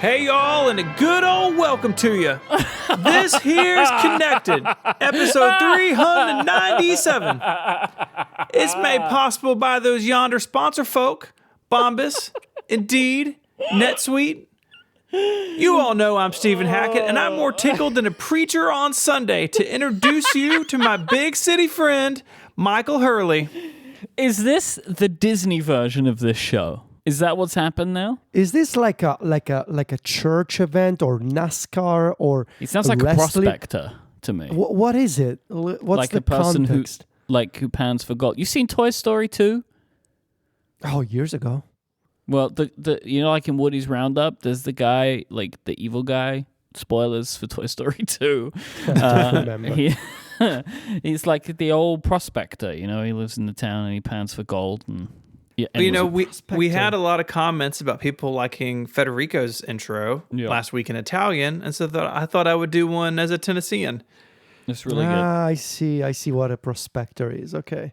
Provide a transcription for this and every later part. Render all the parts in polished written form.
Hey y'all, and a good old welcome to you. This here's Connected, episode 397. It's made possible by those yonder sponsor folk, Bombas, Indeed, NetSuite. You all know I'm Stephen Hackett, and I'm more tickled than a preacher on Sunday to introduce you to my big city friend, Michael Hurley. Is this the Disney version of this show? Is that what's happened now? Is this like a church event or NASCAR or It sounds like wrestling? a prospector to me. What is it? What's like the a person context? who pans for gold. You seen Toy Story 2? Oh, years ago. Well, the you know, like in Woody's Roundup, there's the guy, like the evil guy. Spoilers for Toy Story 2. Remember. He's like the old prospector. You know, he lives in the town and he pans for gold. And yeah, Well, you know, we had a lot of comments about people liking Federico's intro last week in Italian, and so I thought I would do one as a Tennessean. it's really good. I see what a prospector is. Okay.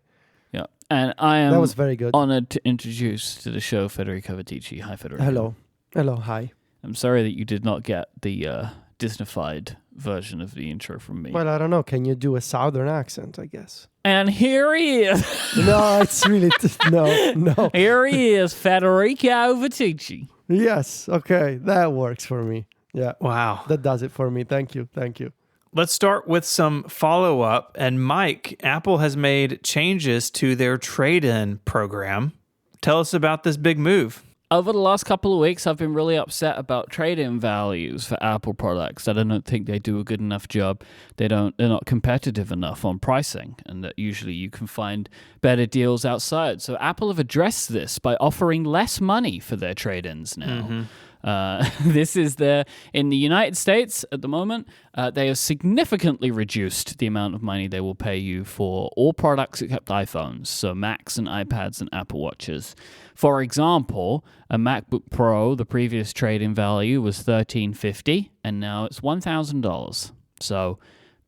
Yeah, and I am That was very good. honored to introduce to the show Federico Viticci. Hi, Federico. Hello, hi. I'm sorry that you did not get the Disneyfied version of the intro from me. Well, I don't know. Can you do a southern accent, I guess? And here he is. No, it's really... No. Here he is, Federico Viticci. Yes, okay. That works for me. Yeah. Wow. That does it for me. Thank you. Let's start with some follow-up. And Mike, Apple has made changes to their trade-in program. Tell us about this big move. Over the last couple of weeks, I've been really upset about trade-in values for Apple products. That I don't think they do a good enough job. They're not competitive enough on pricing, and that usually you can find better deals outside. So Apple have addressed this by offering less money for their trade-ins now. This is in the United States at the moment, they have significantly reduced the amount of money they will pay you for all products except iPhones, so Macs and iPads and Apple Watches. For example, a MacBook Pro, the previous trade-in value was $1,350, and now it's $1,000. So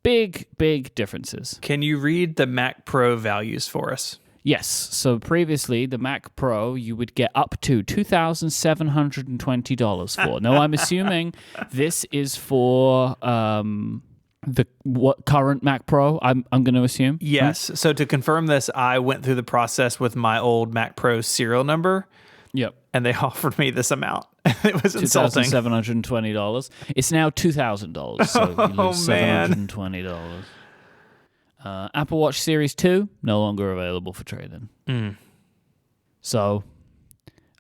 big differences. Can you read the Mac Pro values for us? Yes. So previously, the Mac Pro, you would get up to $2,720 for. Now, I'm assuming this is for the current Mac Pro, I'm going to assume? Yes. So to confirm this, I went through the process with my old Mac Pro serial number. Yep. And they offered me this amount. It was insulting. $2,720. It's now $2,000, so you lose $720. Apple Watch Series 2, no longer available for trade-in. So,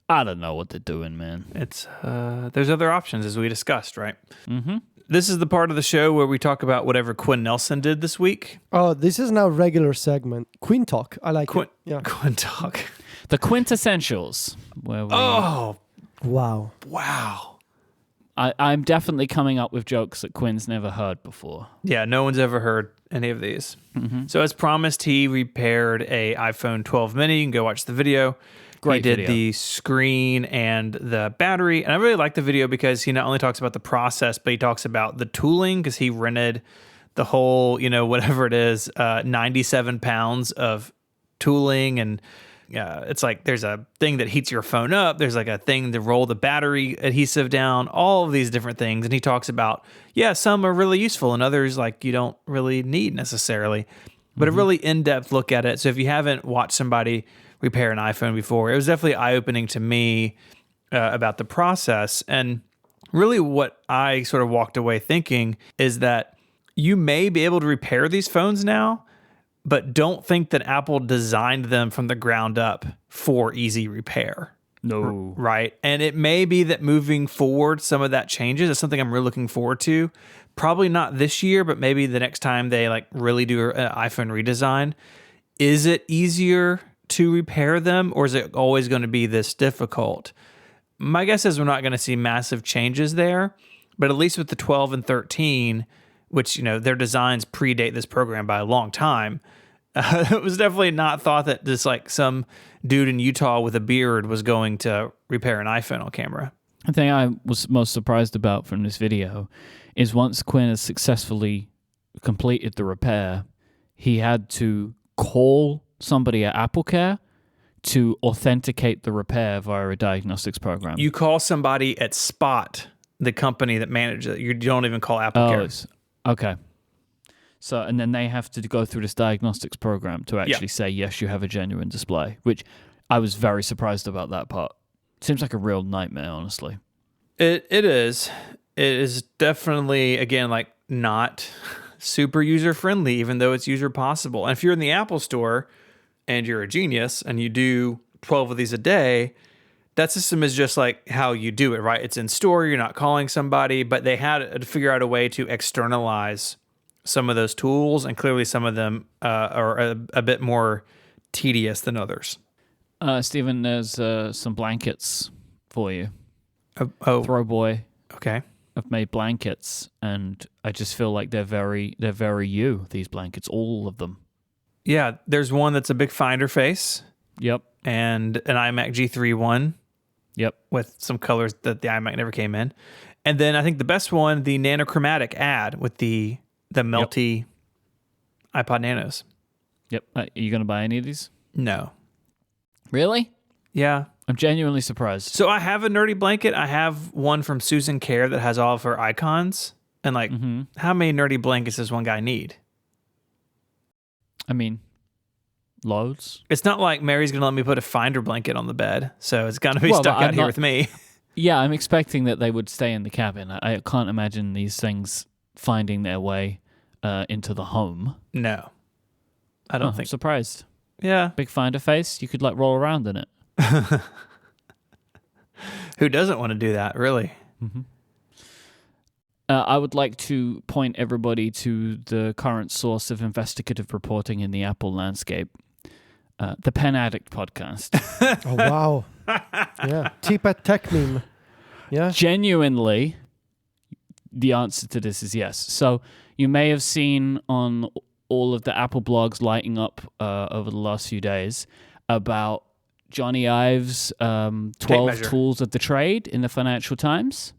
I don't know what they're doing, man. It's there's other options, as we discussed, right? Mm-hmm. This is the part of the show where we talk about whatever Quinn Nelson did this week. Oh, this is now a regular segment. Quinn Talk. I like it. Yeah. Quinn Talk. The Quintessentials. Where we, Wow. I'm definitely coming up with jokes that Quinn's never heard before. Yeah, no one's ever heard any of these. Mm-hmm. So as promised, he repaired a iPhone 12 mini. You can go watch the video. Great He did video. the screen and the battery. And I really like the video because he not only talks about the process, but he talks about the tooling because he rented the whole, whatever it is, 97 pounds of tooling. And it's like there's a thing that heats your phone up. There's like a thing to roll the battery adhesive down, all of these different things. And he talks about, some are really useful and others like you don't really need necessarily. But a really in-depth look at it. So if you haven't watched somebody repair an iPhone before, it was definitely eye-opening to me about the process. And really what I sort of walked away thinking is that you may be able to repair these phones now, but don't think that Apple designed them from the ground up for easy repair. No. Right? And it may be that moving forward, some of that changes. It's something I'm really looking forward to. Probably not this year, but maybe the next time they really do an iPhone redesign. Is it easier to repair them, or is it always going to be this difficult? My guess is we're not going to see massive changes there, but at least with the 12 and 13, which, their designs predate this program by a long time, it was definitely not thought that just some dude in Utah with a beard was going to repair an iPhone on camera. The thing I was most surprised about from this video is once Quinn has successfully completed the repair, he had to call somebody at AppleCare to authenticate the repair via a diagnostics program. You call somebody at Spot the company that manages it. You don't even call Apple Care. Okay. So, and then they have to go through this diagnostics program to actually say, yes, you have a genuine display, which I was very surprised about that part. Seems like a real nightmare, honestly. It is. It is definitely, again, like not super user-friendly, even though it's user-possible. And if you're in the Apple Store and you're a genius and you do 12 of these a day, that system is just like how you do it, right? It's in store, you're not calling somebody, but they had to figure out a way to externalize some of those tools, and clearly some of them are a bit more tedious than others. Stephen, there's some blankets for you. Oh. Throw boy. Okay. I've made blankets, and I just feel like they're very you, these blankets, all of them. Yeah, there's one that's a big Finder face. Yep. And an iMac G3 one. Yep. With some colors that the iMac never came in. And then I think the best one, the nanochromatic ad with the melty iPod Nanos. Yep. Are you going to buy any of these? No. Really? Yeah. I'm genuinely surprised. So I have a nerdy blanket. I have one from Susan Care that has all of her icons. And like, how many nerdy blankets does one guy need? I mean, loads. It's not like Mary's going to let me put a Finder blanket on the bed. So it's going to be stuck out here with me. Yeah, I'm expecting that they would stay in the cabin. I can't imagine these things finding their way into the home. No. I don't think. I'm surprised. Yeah. Big Finder face. You could like roll around in it. Who doesn't want to do that, really? Mm-hmm. I would like to point everybody to the current source of investigative reporting in the Apple landscape, the Pen Addict podcast. Oh, wow. Yeah. T-Pad Tech Meme. Yeah. Genuinely, the answer to this is yes. So you may have seen on all of the Apple blogs lighting up over the last few days about Jony Ive's 12 tools of the trade in the Financial Times.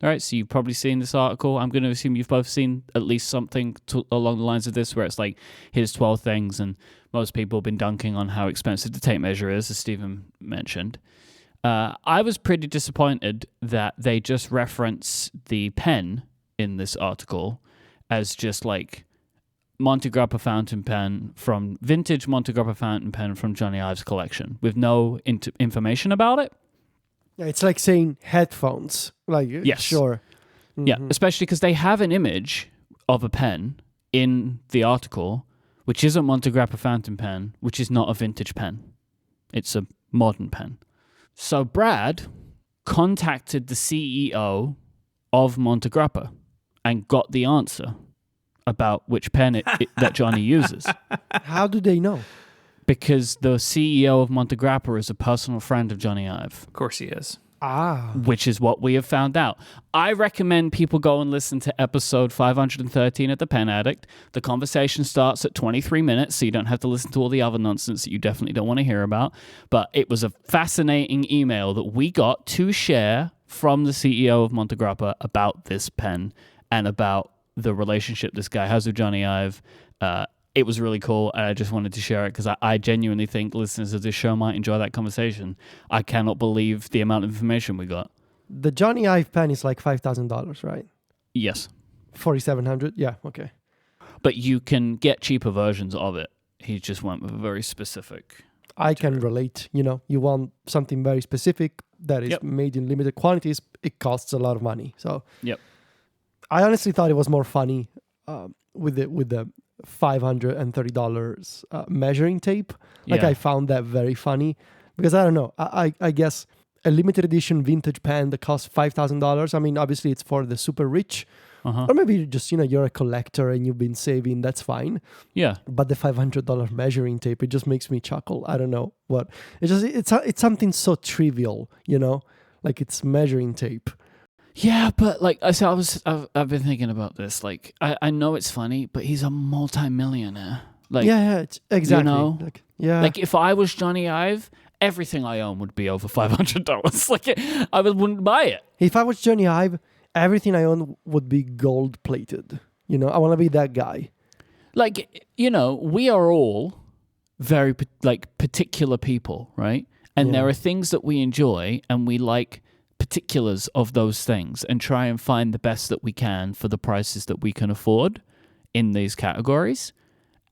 All right, so you've probably seen this article. I'm going to assume you've both seen at least something along the lines of this, where it's like, here's 12 things, and most people have been dunking on how expensive the tape measure is, as Stephen mentioned. I was pretty disappointed that they just reference the pen in this article as just like Monte Grappa fountain pen from vintage Monte Grappa fountain pen from Jony Ive's collection, with no information about it. Yeah, it's like saying headphones. Like, yes. Sure. Mm-hmm. Yeah, especially because they have an image of a pen in the article, which is a Monte Grappa fountain pen, which is not a vintage pen. It's a modern pen. So Brad contacted the CEO of Monte Grappa and got the answer about which pen that Jony uses. How do they know? Because the CEO of Monte Grappa is a personal friend of Jony Ive. Of course he is. Which is what we have found out. I recommend people go and listen to episode 513 of The Pen Addict. The conversation starts at 23 minutes, so you don't have to listen to all the other nonsense that you definitely don't want to hear about. But it was a fascinating email that we got to share from the CEO of Monte Grappa about this pen and about the relationship this guy has with Jony Ive. It was really cool, and I just wanted to share it because I genuinely think listeners of this show might enjoy that conversation. I cannot believe the amount of information we got. The Jony Ive pen is like $5,000, right? Yes. $4,700? Yeah, okay. But you can get cheaper versions of it. He just went with a very specific I can relate. You know, you want something very specific that is made in limited quantities. It costs a lot of money. So I honestly thought it was more funny with the $530 measuring tape. Like I found that very funny because I don't know. I guess a limited edition vintage pen that costs $5,000. I mean, obviously it's for the super rich, or maybe just you're a collector and you've been saving. That's fine. Yeah. But the $500 measuring tape, it just makes me chuckle. I don't know what. It's something so trivial, like it's measuring tape. Yeah, but like I've been thinking about this. Like I know it's funny, but he's a multi-millionaire. Like exactly. Like if I was Jony Ive, everything I own would be over $500. Like I wouldn't buy it. If I was Jony Ive, everything I own would be gold plated. I want to be that guy. Like we are all very particular people, right? And there are things that we enjoy and we like particulars of those things and try and find the best that we can for the prices that we can afford in these categories.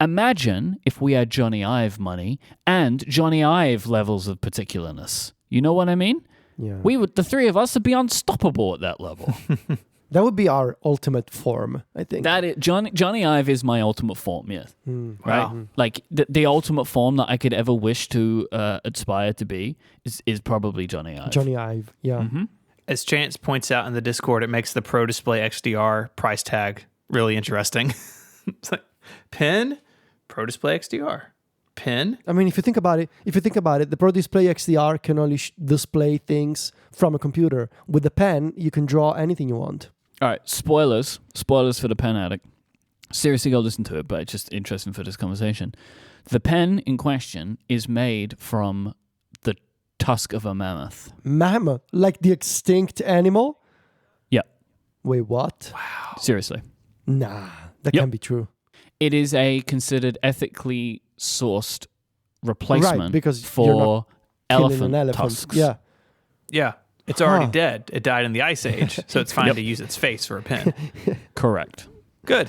Imagine if we had Jony Ive money and Jony Ive levels of particularness. You know what I mean? Yeah. The three of us would be unstoppable at that level. That would be our ultimate form, I think. Jony Ive is my ultimate form, yes. Mm. Right? Wow. Like the ultimate form that I could ever wish to aspire to be is probably Jony Ive. Jony Ive, yeah. Mm-hmm. As Chance points out in the Discord, it makes the Pro Display XDR price tag really interesting. It's like, pen, Pro Display XDR. Pen. I mean, if you think about it, the Pro Display XDR can only display things from a computer. With the pen, you can draw anything you want. All right, spoilers for the Pen Addict. Seriously, go listen to it, but it's just interesting for this conversation. The pen in question is made from the tusk of a mammoth. Mammoth? Like the extinct animal? Yeah. Wait, what? Wow. Seriously. Nah, that Yep. can't be true. It is a considered ethically sourced replacement Right, because you're for Killing an elephant elephant. tusks. Yeah. Yeah. It's already Huh. dead. It died in the Ice Age, so it's fine Yep. to use its face for a pen. Correct. Good.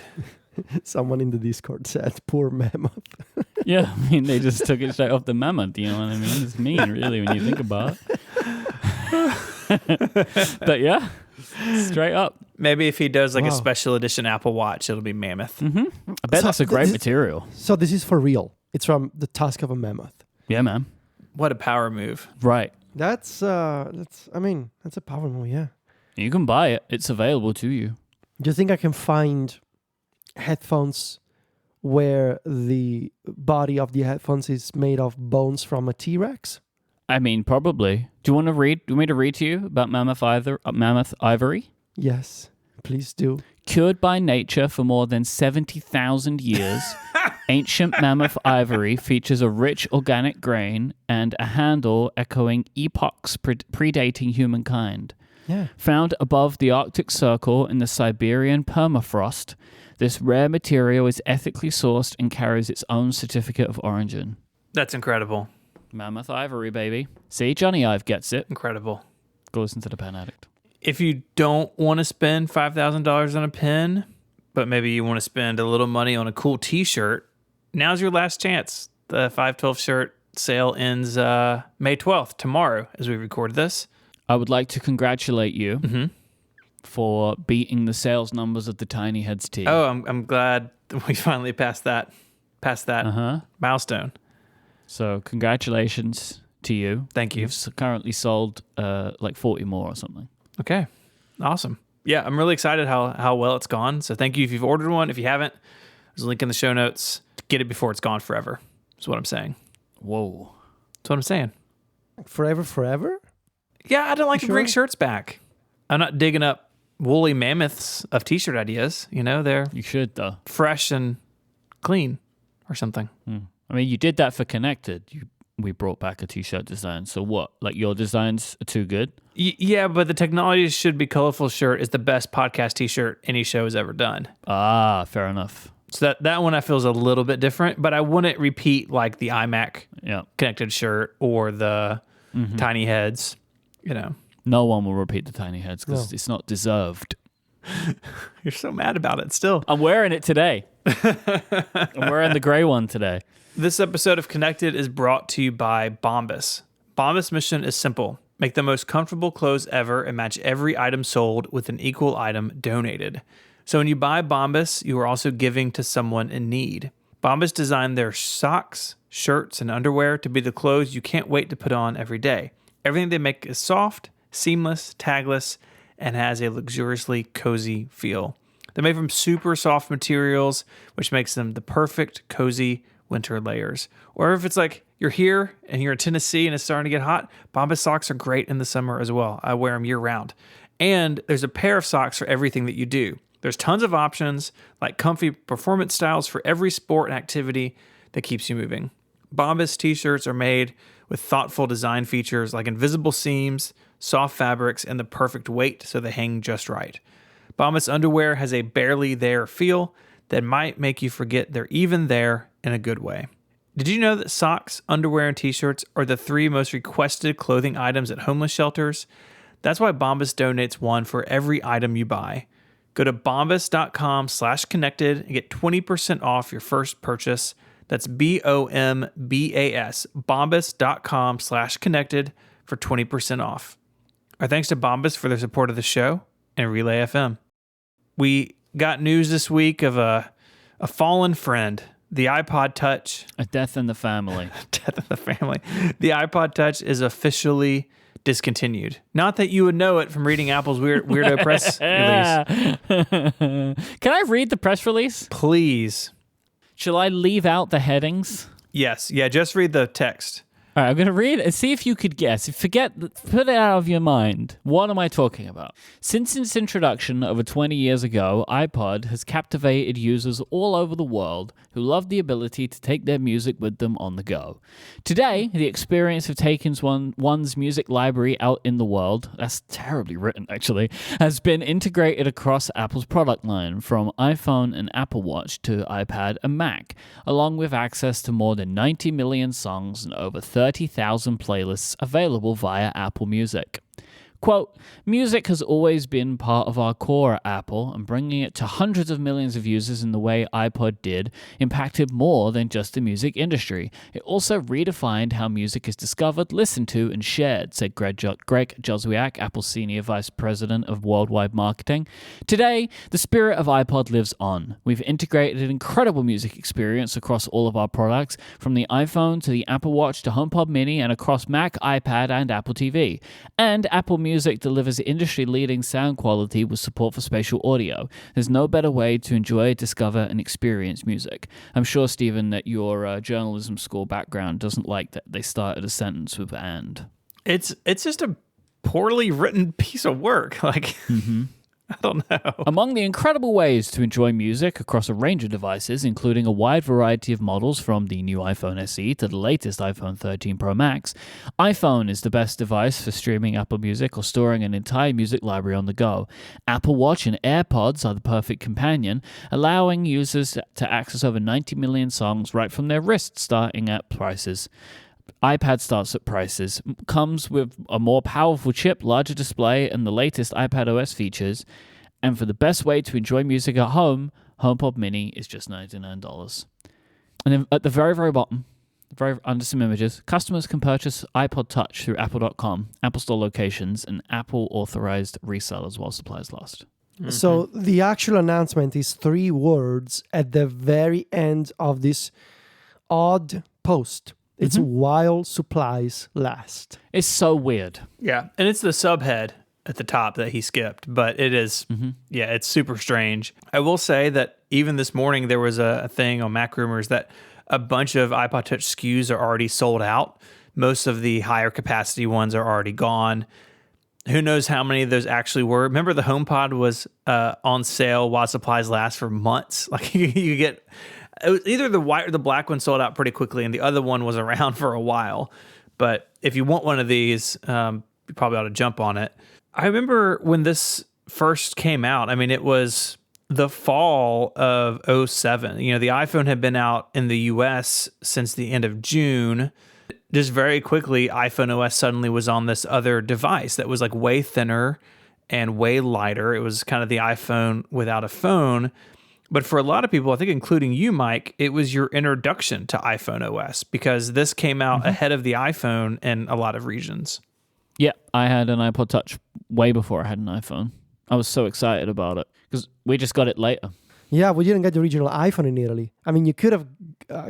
Someone in the Discord said, poor mammoth. Yeah, I mean, they just took it straight off the mammoth, you know what I mean? It's mean, really, when you think about it. But yeah, straight up. Maybe if he does like a Wow. special edition Apple Watch, it'll be mammoth. I bet So that's a great this- material. So this is for real. It's from the tusk of a mammoth. Yeah, man. What a power move. Right. That's a power move, yeah. You can buy it. It's available to you. Do you think I can find headphones where the body of the headphones is made of bones from a T-Rex? I mean, probably. Do you want me to read to you about mammoth ivory? Yes, please do. Cured by nature for more than 70,000 years, ancient mammoth ivory features a rich organic grain and a handle echoing epochs predating humankind. Yeah. Found above the Arctic Circle in the Siberian permafrost, this rare material is ethically sourced and carries its own certificate of origin. That's incredible. Mammoth ivory, baby. See, Jony Ive gets it. Incredible. Go listen to the Pen Addict. If you don't want to spend $5,000 on a pen, but maybe you want to spend a little money on a cool t-shirt, now's your last chance. The 512 shirt sale ends May 12th, tomorrow, as we record this. I would like to congratulate you for beating the sales numbers of the Tiny Heads tee. Oh, I'm glad we finally passed that milestone. So congratulations to you. Thank you. You've currently sold like 40 more or something. Okay. Awesome. Yeah, I'm really excited how well it's gone. So thank you if you've ordered one. If you haven't, there's a link in the show notes. Get it before it's gone forever. That's what I'm saying. Whoa. That's what I'm saying. Forever? Yeah, I don't like to bring Sure. shirts back. I'm not digging up woolly mammoths of t-shirt ideas. You know, they're You should, though. fresh and clean or something. I mean, you did that for Connected. We brought back a t-shirt design. So what? Like your designs are too good? Yeah, but the Technology Should Be Colorful shirt is the best podcast t-shirt any show has ever done. Ah, fair enough. So that one I feel is a little bit different, but I wouldn't repeat like the iMac Yeah. Connected shirt or the Tiny Heads, you know. No one will repeat the Tiny Heads because No. it's not deserved. You're so mad about it still. I'm wearing it today. I'm wearing the gray one today. This episode of Connected is brought to you by Bombas. Bombas' mission is simple. Make the most comfortable clothes ever and match every item sold with an equal item donated. So when you buy Bombas, you are also giving to someone in need. Bombas designed their socks, shirts, and underwear to be the clothes you can't wait to put on every day. Everything they make is soft, seamless, tagless, and has a luxuriously cozy feel. They're made from super soft materials, which makes them the perfect cozy winter layers. Or if it's like you're here and you're in Tennessee and it's starting to get hot, Bombas socks are great in the summer as well. I wear them year round. And there's a pair of socks for everything that you do. There's tons of options, like comfy performance styles for every sport and activity that keeps you moving. Bombas t-shirts are made with thoughtful design features like invisible seams, soft fabrics, and the perfect weight so they hang just right. Bombas underwear has a barely there feel that might make you forget they're even there in a good way. Did you know that socks, underwear, and t-shirts are the 3 most requested clothing items at homeless shelters? That's why Bombas donates one for every item you buy. Go to bombas.com/connected and get 20% off your first purchase. That's BOMBAS, bombas.com/connected for 20% off. Our thanks to Bombas for their support of the show and Relay FM. We got news this week of a fallen friend, the iPod Touch. A death in the family. Death in the family. The iPod Touch is officially discontinued. Not that you would know it from reading Apple's weirdo press release. Can I read the press release? Please. Shall I leave out the headings? Yes. Yeah, just read the text. All right, I'm going to read it and see if you could guess. Put it out of your mind. What am I talking about? Since its introduction over 20 years ago, iPod has captivated users all over the world who love the ability to take their music with them on the go. Today, the experience of taking one's music library out in the world, that's terribly written actually, has been integrated across Apple's product line from iPhone and Apple Watch to iPad and Mac, along with access to more than 90 million songs and over 30,000 playlists available via Apple Music. Quote, music has always been part of our core at Apple, and bringing it to hundreds of millions of users in the way iPod did impacted more than just the music industry. It also redefined how music is discovered, listened to, and shared, said Greg Joswiak, Apple's Senior Vice President of Worldwide Marketing. Today, the spirit of iPod lives on. We've integrated an incredible music experience across all of our products, from the iPhone to the Apple Watch to HomePod Mini, and across Mac, iPad, and Apple TV. And Apple Music delivers industry-leading sound quality with support for spatial audio. There's no better way to enjoy, discover, and experience music. I'm sure, Stephen, that your journalism school background doesn't like that they started a sentence with "and." It's just a poorly written piece of work. Like, I don't know. Among the incredible ways to enjoy music across a range of devices, including a wide variety of models from the new iPhone SE to the latest iPhone 13 Pro Max, iPhone is the best device for streaming Apple Music or storing an entire music library on the go. Apple Watch and AirPods are the perfect companion, allowing users to access over 90 million songs right from their wrists, starting at prices. iPad starts at prices, comes with a more powerful chip, larger display, and the latest iPadOS features. And for the best way to enjoy music at home, HomePod Mini is just $99. And then at the very, very bottom, under some images, customers can purchase iPod Touch through apple.com, Apple Store locations, and Apple-authorized resellers while supplies last. Mm-hmm. So the actual announcement is 3 words at the very end of this odd post. It's while supplies last. It's so weird. Yeah, and it's the subhead at the top that he skipped, but it is, yeah, it's super strange. I will say that even this morning there was a thing on Mac Rumors that a bunch of iPod Touch SKUs are already sold out. Most of the higher capacity ones are already gone. Who knows how many of those actually were? Remember the HomePod was on sale while supplies last for months? Like you get... It was either the white or the black one sold out pretty quickly, and the other one was around for a while. But if you want one of these, you probably ought to jump on it. I remember when this first came out, I mean, it was the fall of 2007. You know, the iPhone had been out in the US since the end of June. Just very quickly, iPhone OS suddenly was on this other device that was like way thinner and way lighter. It was kind of the iPhone without a phone. But for a lot of people, I think including you, Mike, it was your introduction to iPhone OS because this came out ahead of the iPhone in a lot of regions. Yeah, I had an iPod Touch way before I had an iPhone. I was so excited about it because we just got it later. Yeah, we didn't get the original iPhone in Italy. I mean, you could have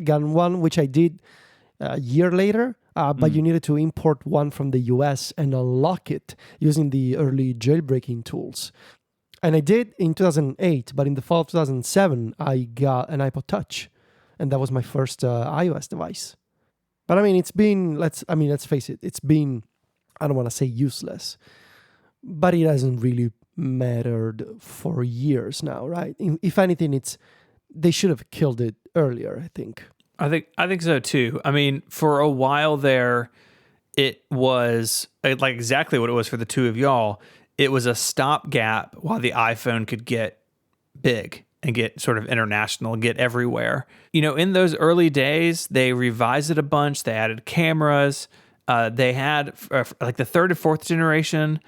gotten one, which I did a year later, but you needed to import one from the US and unlock it using the early jailbreaking tools. And I did in 2008, but in the fall of 2007, I got an iPod Touch, and that was my first iOS device. But I mean, it's been, let's face it, it's been, I don't want to say useless, but it hasn't really mattered for years now, right? If anything, they should have killed it earlier, I think. I think so too. I mean, for a while there, it was like exactly what it was for the two of y'all. It was a stopgap while the iPhone could get big and get sort of international, get everywhere. You know, in those early days, they revised it a bunch. They added cameras. They had like the third and fourth generation.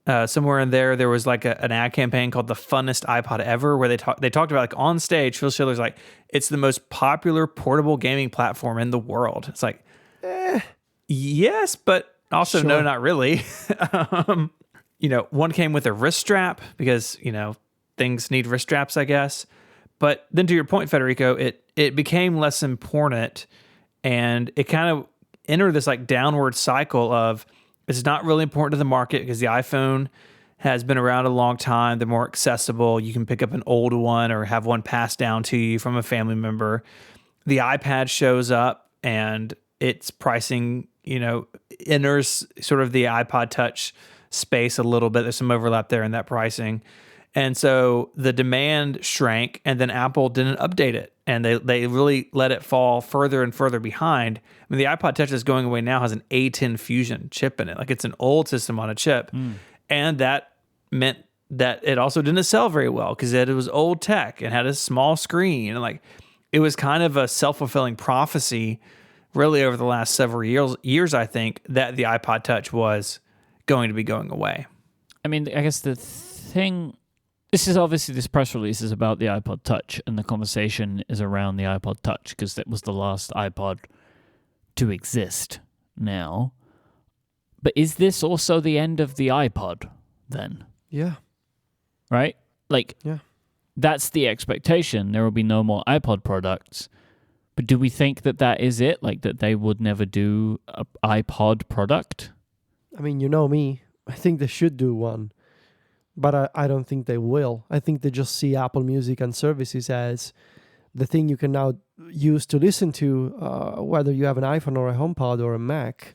somewhere in there was like an ad campaign called "The Funnest iPod Ever," where they talked about, like, on stage, Phil Schiller's like, it's the most popular portable gaming platform in the world. It's like, yes, but also no, not really. One came with a wrist strap because things need wrist straps, I guess. But then, to your point, Federico, it became less important, and it kind of entered this like downward cycle of, it's not really important to the market because the iPhone has been around a long time. They're more accessible. You can pick up an old one or have one passed down to you from a family member. The iPad shows up and its pricing, enters sort of the iPod Touch space a little bit. There's some overlap there in that pricing. And so the demand shrank, and then Apple didn't update it. And they really let it fall further and further behind. I mean, the iPod Touch is going away now, has an A10 Fusion chip in it. Like, it's an old system on a chip. And that meant that it also didn't sell very well because it was old tech and had a small screen. And like, it was kind of a self-fulfilling prophecy really over the last several years, I think, that the iPod Touch was going to be going away. I mean, I guess the thing... This press release is about the iPod Touch, and the conversation is around the iPod Touch because that was the last iPod to exist now. But is this also the end of the iPod then? Yeah. Right? Like, yeah. That's the expectation. There will be no more iPod products. But do we think that is it? Like, that they would never do an iPod product? I mean, you know me. I think they should do one. But I don't think they will. I think they just see Apple Music and services as the thing you can now use to listen to, whether you have an iPhone or a HomePod or a Mac.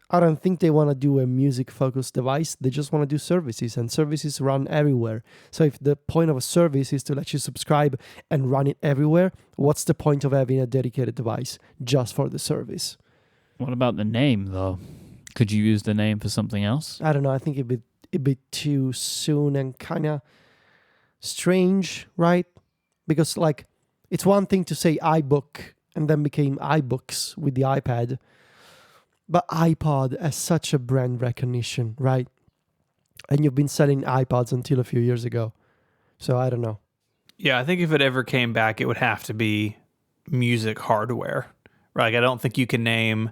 I don't think they want to do a music-focused device. They just want to do services, and services run everywhere. So if the point of a service is to let you subscribe and run it everywhere, what's the point of having a dedicated device just for the service? What about the name, though? Could you use the name for something else? I don't know. I think it'd be too soon and kind of strange, right? Because, like, it's one thing to say iBook and then became iBooks with the iPad, but iPod has such a brand recognition, right? And you've been selling iPods until a few years ago. So I don't know. Yeah, I think if it ever came back, it would have to be music hardware, right? Like, I don't think you can name,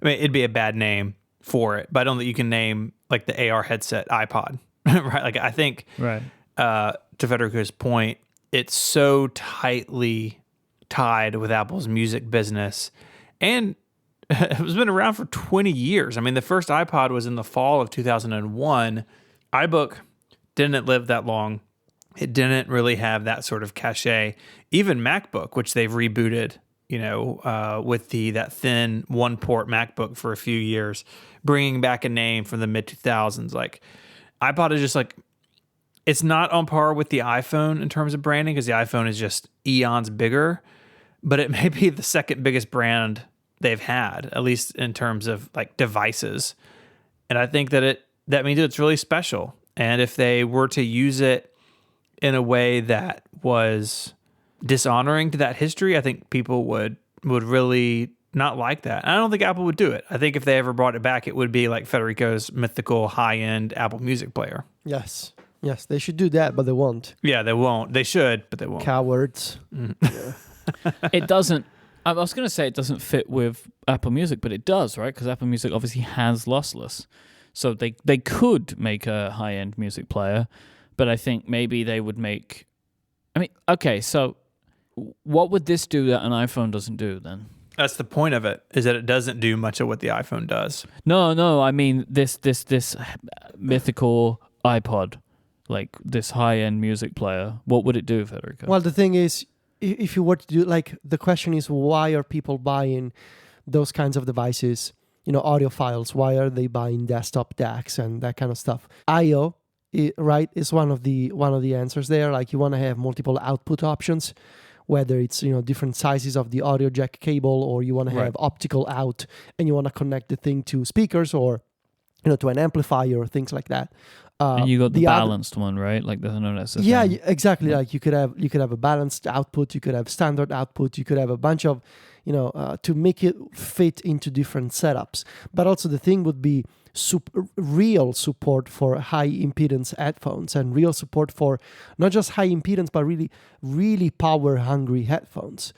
I mean, it'd be a bad name for it, but I don't think you can name like the AR headset iPod, right? Like, I think, right. To Federico's point, it's so tightly tied with Apple's music business, and it's been around for 20 years. I mean, the first iPod was in the fall of 2001. iBook didn't live that long. It didn't really have that sort of cachet. Even MacBook, which they've rebooted, with that thin one-port MacBook for a few years, bringing back a name from the mid-2000s. Like, iPod is just like, it's not on par with the iPhone in terms of branding because the iPhone is just eons bigger, but it may be the second biggest brand they've had, at least in terms of like devices. And I think that means it's really special. And if they were to use it in a way that was dishonoring to that history, I think people would really not like that. And I don't think Apple would do it. I think if they ever brought it back, it would be like Federico's mythical high-end Apple Music player. Yes, they should do that, but they won't. Yeah, they won't. They should, but they won't. Cowards. Yeah. It doesn't. I was going to say it doesn't fit with Apple Music, but it does, right? Because Apple Music obviously has lossless. So they could make a high-end music player, but I think maybe they would make... I mean, okay, so what would this do that an iPhone doesn't do then? That's the point of it, is that it doesn't do much of what the iPhone does. No, I mean this mythical iPod, like this high-end music player. What would it do, Federico? Well, the thing is, if you were to do, like, the question is, why are people buying those kinds of devices? Audiophiles, why are they buying desktop DACs and that kind of stuff? I/O, right, is one of the answers there. Like, you want to have multiple output options, whether it's different sizes of the audio jack cable, or you want to have optical out and you want to connect the thing to speakers or to an amplifier or things like that. And you got the balanced one, right? Like there's no SFM. Yeah, exactly. Yeah. Like you could have a balanced output, you could have standard output, you could have a bunch of to make it fit into different setups. But also the thing would be real support for high impedance headphones and real support for not just high impedance, but really, really power hungry headphones.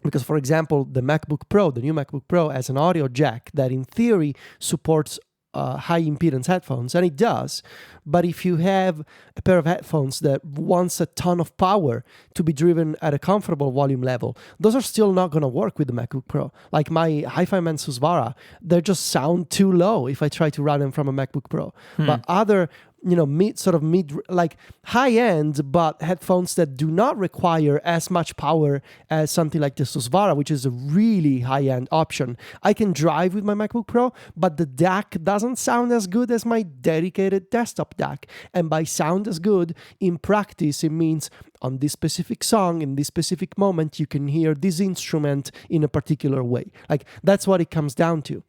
Because, for example, the new MacBook Pro has an audio jack that in theory supports high impedance headphones, and it does. But if you have a pair of headphones that wants a ton of power to be driven at a comfortable volume level, those are still not going to work with the MacBook Pro. Like my Hi-Fi Man Susvara, they just sound too low if I try to run them from a MacBook Pro. But other mid, like high-end, but headphones that do not require as much power as something like the Susvara, which is a really high-end option. I can drive with my MacBook Pro, but the DAC doesn't sound as good as my dedicated desktop DAC. And by sound as good, in practice, it means on this specific song, in this specific moment, you can hear this instrument in a particular way. Like, that's what it comes down to.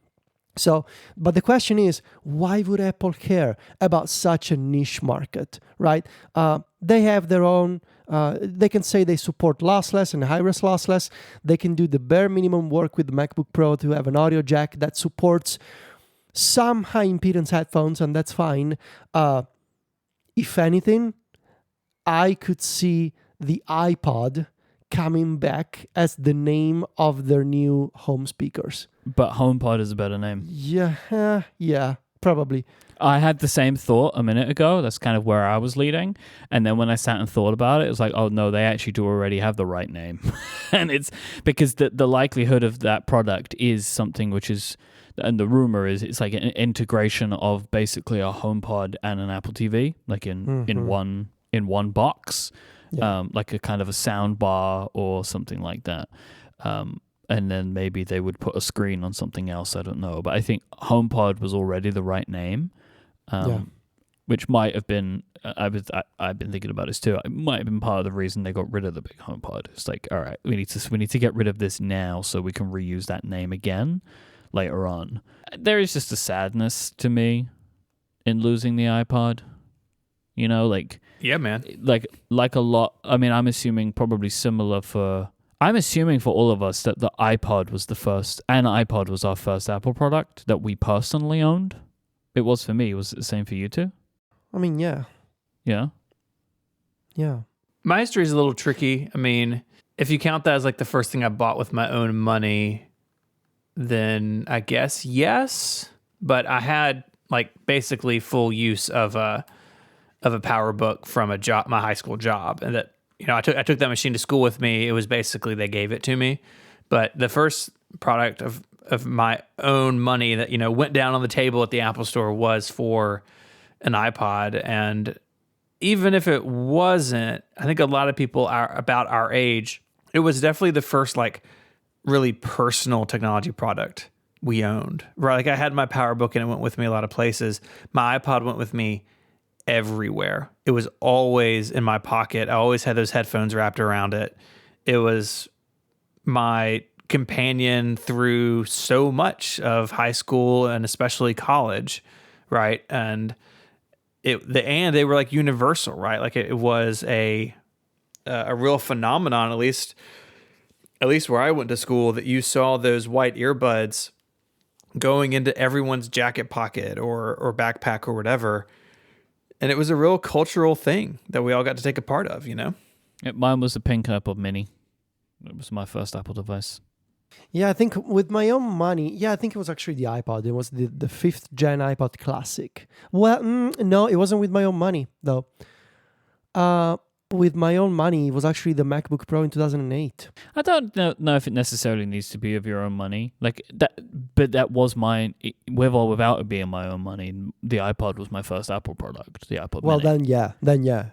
So, but the question is, why would Apple care about such a niche market, right? They have their own, they can say they support lossless and high-res lossless. They can do the bare minimum work with the MacBook Pro to have an audio jack that supports some high-impedance headphones, and that's fine. If anything, I could see the iPod coming back as the name of their new home speakers. But HomePod is a better name. Yeah, probably. I had the same thought a minute ago. That's kind of where I was leading. And then when I sat and thought about it, it was like, oh no, they actually do already have the right name. And it's because the likelihood of that product is something which is, and the rumor is it's like an integration of basically a HomePod and an Apple TV, like in one box. Yeah. Like a kind of a sound bar or something like that. And then maybe they would put a screen on something else. I don't know. But I think HomePod was already the right name, which might have been, I've been thinking about this too. It might have been part of the reason they got rid of the big HomePod. It's like, all right, we need to get rid of this now so we can reuse that name again later on. There is just a sadness to me in losing the iPod. Yeah, man. Like a lot. I mean, I'm assuming probably similar for all of us that the iPod was the first, and iPod was our first Apple product that we personally owned. It was for me. Was it the same for you too? I mean, yeah. Yeah? Yeah. My history is a little tricky. I mean, if you count that as like the first thing I bought with my own money, then I guess yes. But I had like basically full use of a PowerBook from a job, my high school job, and that I took that machine to school with me. It was basically they gave it to me, but the first product of my own money that went down on the table at the Apple Store was for an iPod. And even if it wasn't, I think a lot of people are about our age. It was definitely the first like really personal technology product we owned. Right, like I had my PowerBook and it went with me a lot of places. My iPod went with me everywhere. It was always in my pocket. I always had those headphones wrapped around it. It was my companion through so much of high school and especially college, right? And they were like universal, right? Like it was a real phenomenon, at least where I went to school, that you saw those white earbuds going into everyone's jacket pocket or backpack or whatever. And it was a real cultural thing that we all got to take a part of, Mine was the pink iPod Mini. It was my first Apple device. Yeah, I think with my own money, I think it was actually the iPod. It was the 5th gen iPod Classic. Well, no, it wasn't with my own money, though. With my own money, it was actually the MacBook Pro in 2008. I don't know if it necessarily needs to be of your own money, like that. But that was mine, with or without it being my own money. The iPod was my first Apple product. The iPod. Well, Mini. then yeah,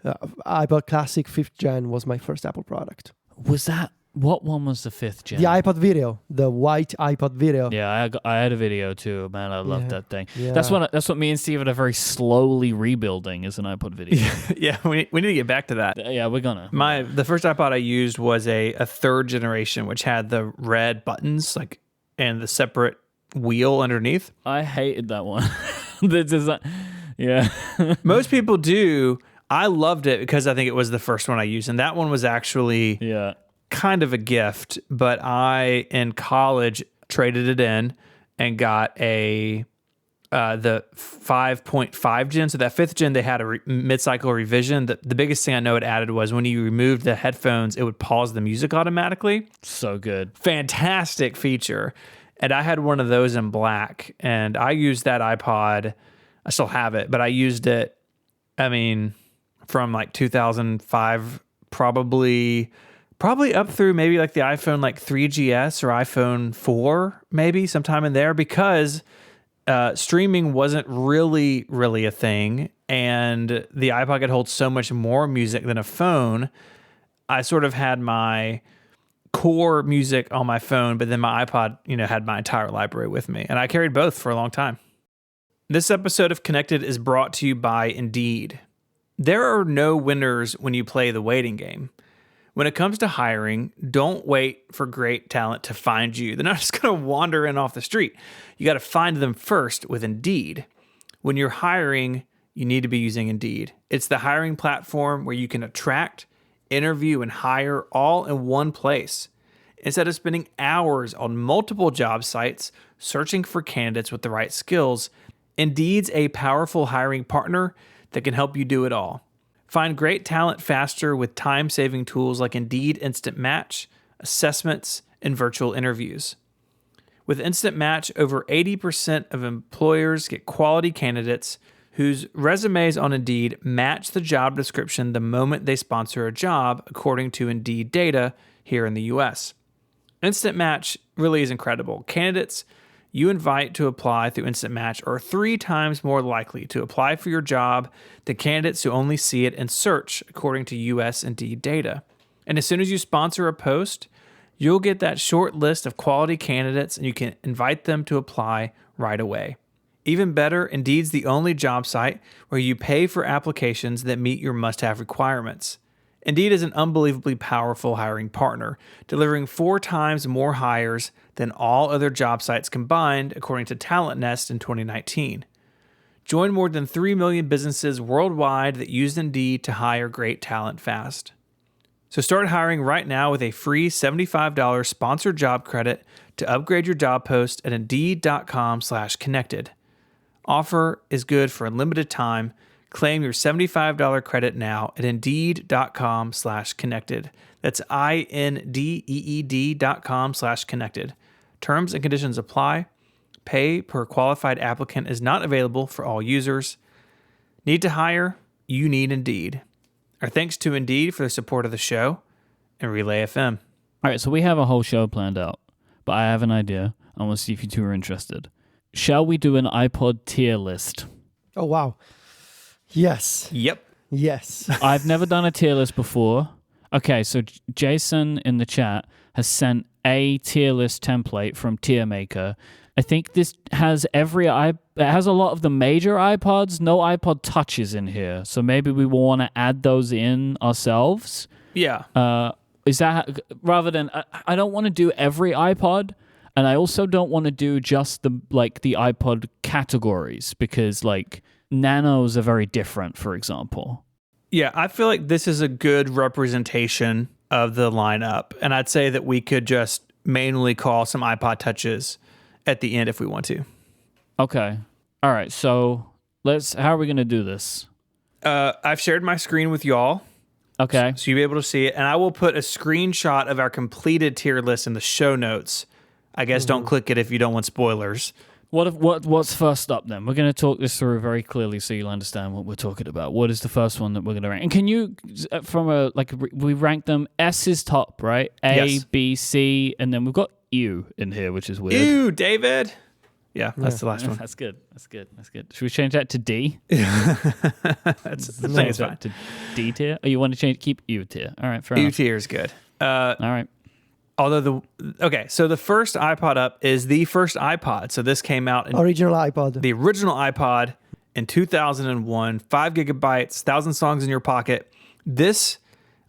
iPod Classic 5th gen was my first Apple product. Was that? What one was the 5th gen? The iPod Video, the white iPod Video. Yeah, I had a video too. Man, I loved that thing. Yeah. That's what me and Steven are very slowly rebuilding is an iPod Video. Yeah, we need to get back to that. Yeah, we're gonna. The first iPod I used was a 3rd generation, which had the red buttons and the separate wheel underneath. I hated that one. Yeah. Most people do. I loved it because I think it was the first one I used, and that one was actually kind of a gift, but I, in college, traded it in and got the 5.5 gen. So that 5th gen, they had a mid-cycle revision. The biggest thing I know it added was when you removed the headphones, it would pause the music automatically. So good. Fantastic feature. And I had one of those in black, and I used that iPod. I still have it, but I used it, from like 2005, probably up through maybe like the iPhone like 3GS or iPhone 4, maybe sometime in there, because streaming wasn't really a thing, and the iPod could hold so much more music than a phone. I sort of had my core music on my phone, but then my iPod, had my entire library with me, and I carried both for a long time. This episode of Connected is brought to you by Indeed. There are no winners when you play the waiting game. When it comes to hiring, don't wait for great talent to find you. They're not just going to wander in off the street. You got to find them first with Indeed. When you're hiring, you need to be using Indeed. It's the hiring platform where you can attract, interview, and hire all in one place. Instead of spending hours on multiple job sites searching for candidates with the right skills, Indeed's a powerful hiring partner that can help you do it all. Find great talent faster with time-saving tools like Indeed Instant Match, assessments, and virtual interviews. With Instant Match, over 80% of employers get quality candidates whose resumes on Indeed match the job description the moment they sponsor a job, according to Indeed data here in the US. Instant Match really is incredible. Candidates you invite to apply through Instant Match are 3 times more likely to apply for your job than candidates who only see it in search, according to US Indeed data. And as soon as you sponsor a post, you'll get that short list of quality candidates and you can invite them to apply right away. Even better, Indeed's the only job site where you pay for applications that meet your must-have requirements. Indeed is an unbelievably powerful hiring partner, delivering 4 times more hires than all other job sites combined, according to Talent Nest in 2019. Join more than 3 million businesses worldwide that use Indeed to hire great talent fast. So start hiring right now with a free $75 sponsored job credit to upgrade your job post at Indeed.com/connected. Offer is good for a limited time. Claim your $75 credit now at Indeed.com/connected. That's INDEED.com/connected. Terms and conditions apply. Pay per qualified applicant is not available for all users. Need to hire? You need Indeed. Our thanks to Indeed for the support of the show and Relay FM. All right, so we have a whole show planned out, but I have an idea. I want to see if you two are interested. Shall we do an iPod tier list? Oh, wow. Yes. Yep. Yes. I've never done a tier list before. Okay, so Jason in the chat has sent a tier list template from Tier Maker. I think this has it has a lot of the major iPods, no iPod Touches in here. So maybe we want to add those in ourselves. Yeah. Is that rather than I don't want to do every iPod, and I also don't want to do just the iPod categories, because like nanos are very different, for example. Yeah, I feel like this is a good representation of the lineup, and I'd say that we could just manually call some iPod Touches at the end if we want to. Okay. All right. So how are we going to do this? I've shared my screen with y'all. Okay. So you'll be able to see it, and I will put a screenshot of our completed tier list in the show notes. I guess don't click it if you don't want spoilers. What's first up then? We're going to talk this through very clearly so you'll understand what we're talking about. What is the first one that we're going to rank? And can you, we rank them, S is top, right? A, Yes. B, C, and then we've got U in here, which is weird. Ew, David. Yeah, that's the last one. That's good. Should we change that to D? That's Change that to D tier? Or you want to keep U tier? All right, fair enough. U tier is good. All right. Although so the first iPod up is the first iPod. So this came out in Original iPod. the original iPod in 2001, 5 gigabytes, 1,000 songs in your pocket. This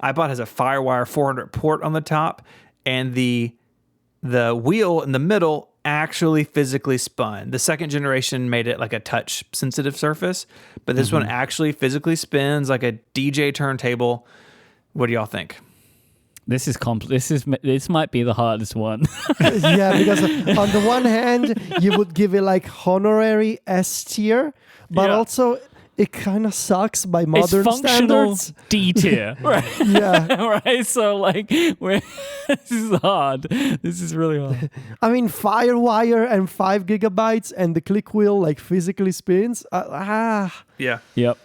iPod has a FireWire 400 port on the top, and the wheel in the middle actually physically spun. The second generation made it like a touch sensitive surface, but this one actually physically spins like a DJ turntable. What do y'all think? This might be the hardest one. Yeah, because on the one hand, you would give it like honorary S tier, but also it kind of sucks by modern it's functional standards. D tier, right? Yeah. Right. So like, this is hard. This is really hard. I mean, FireWire and 5 gigabytes and the click wheel like physically spins. Yeah. Yep.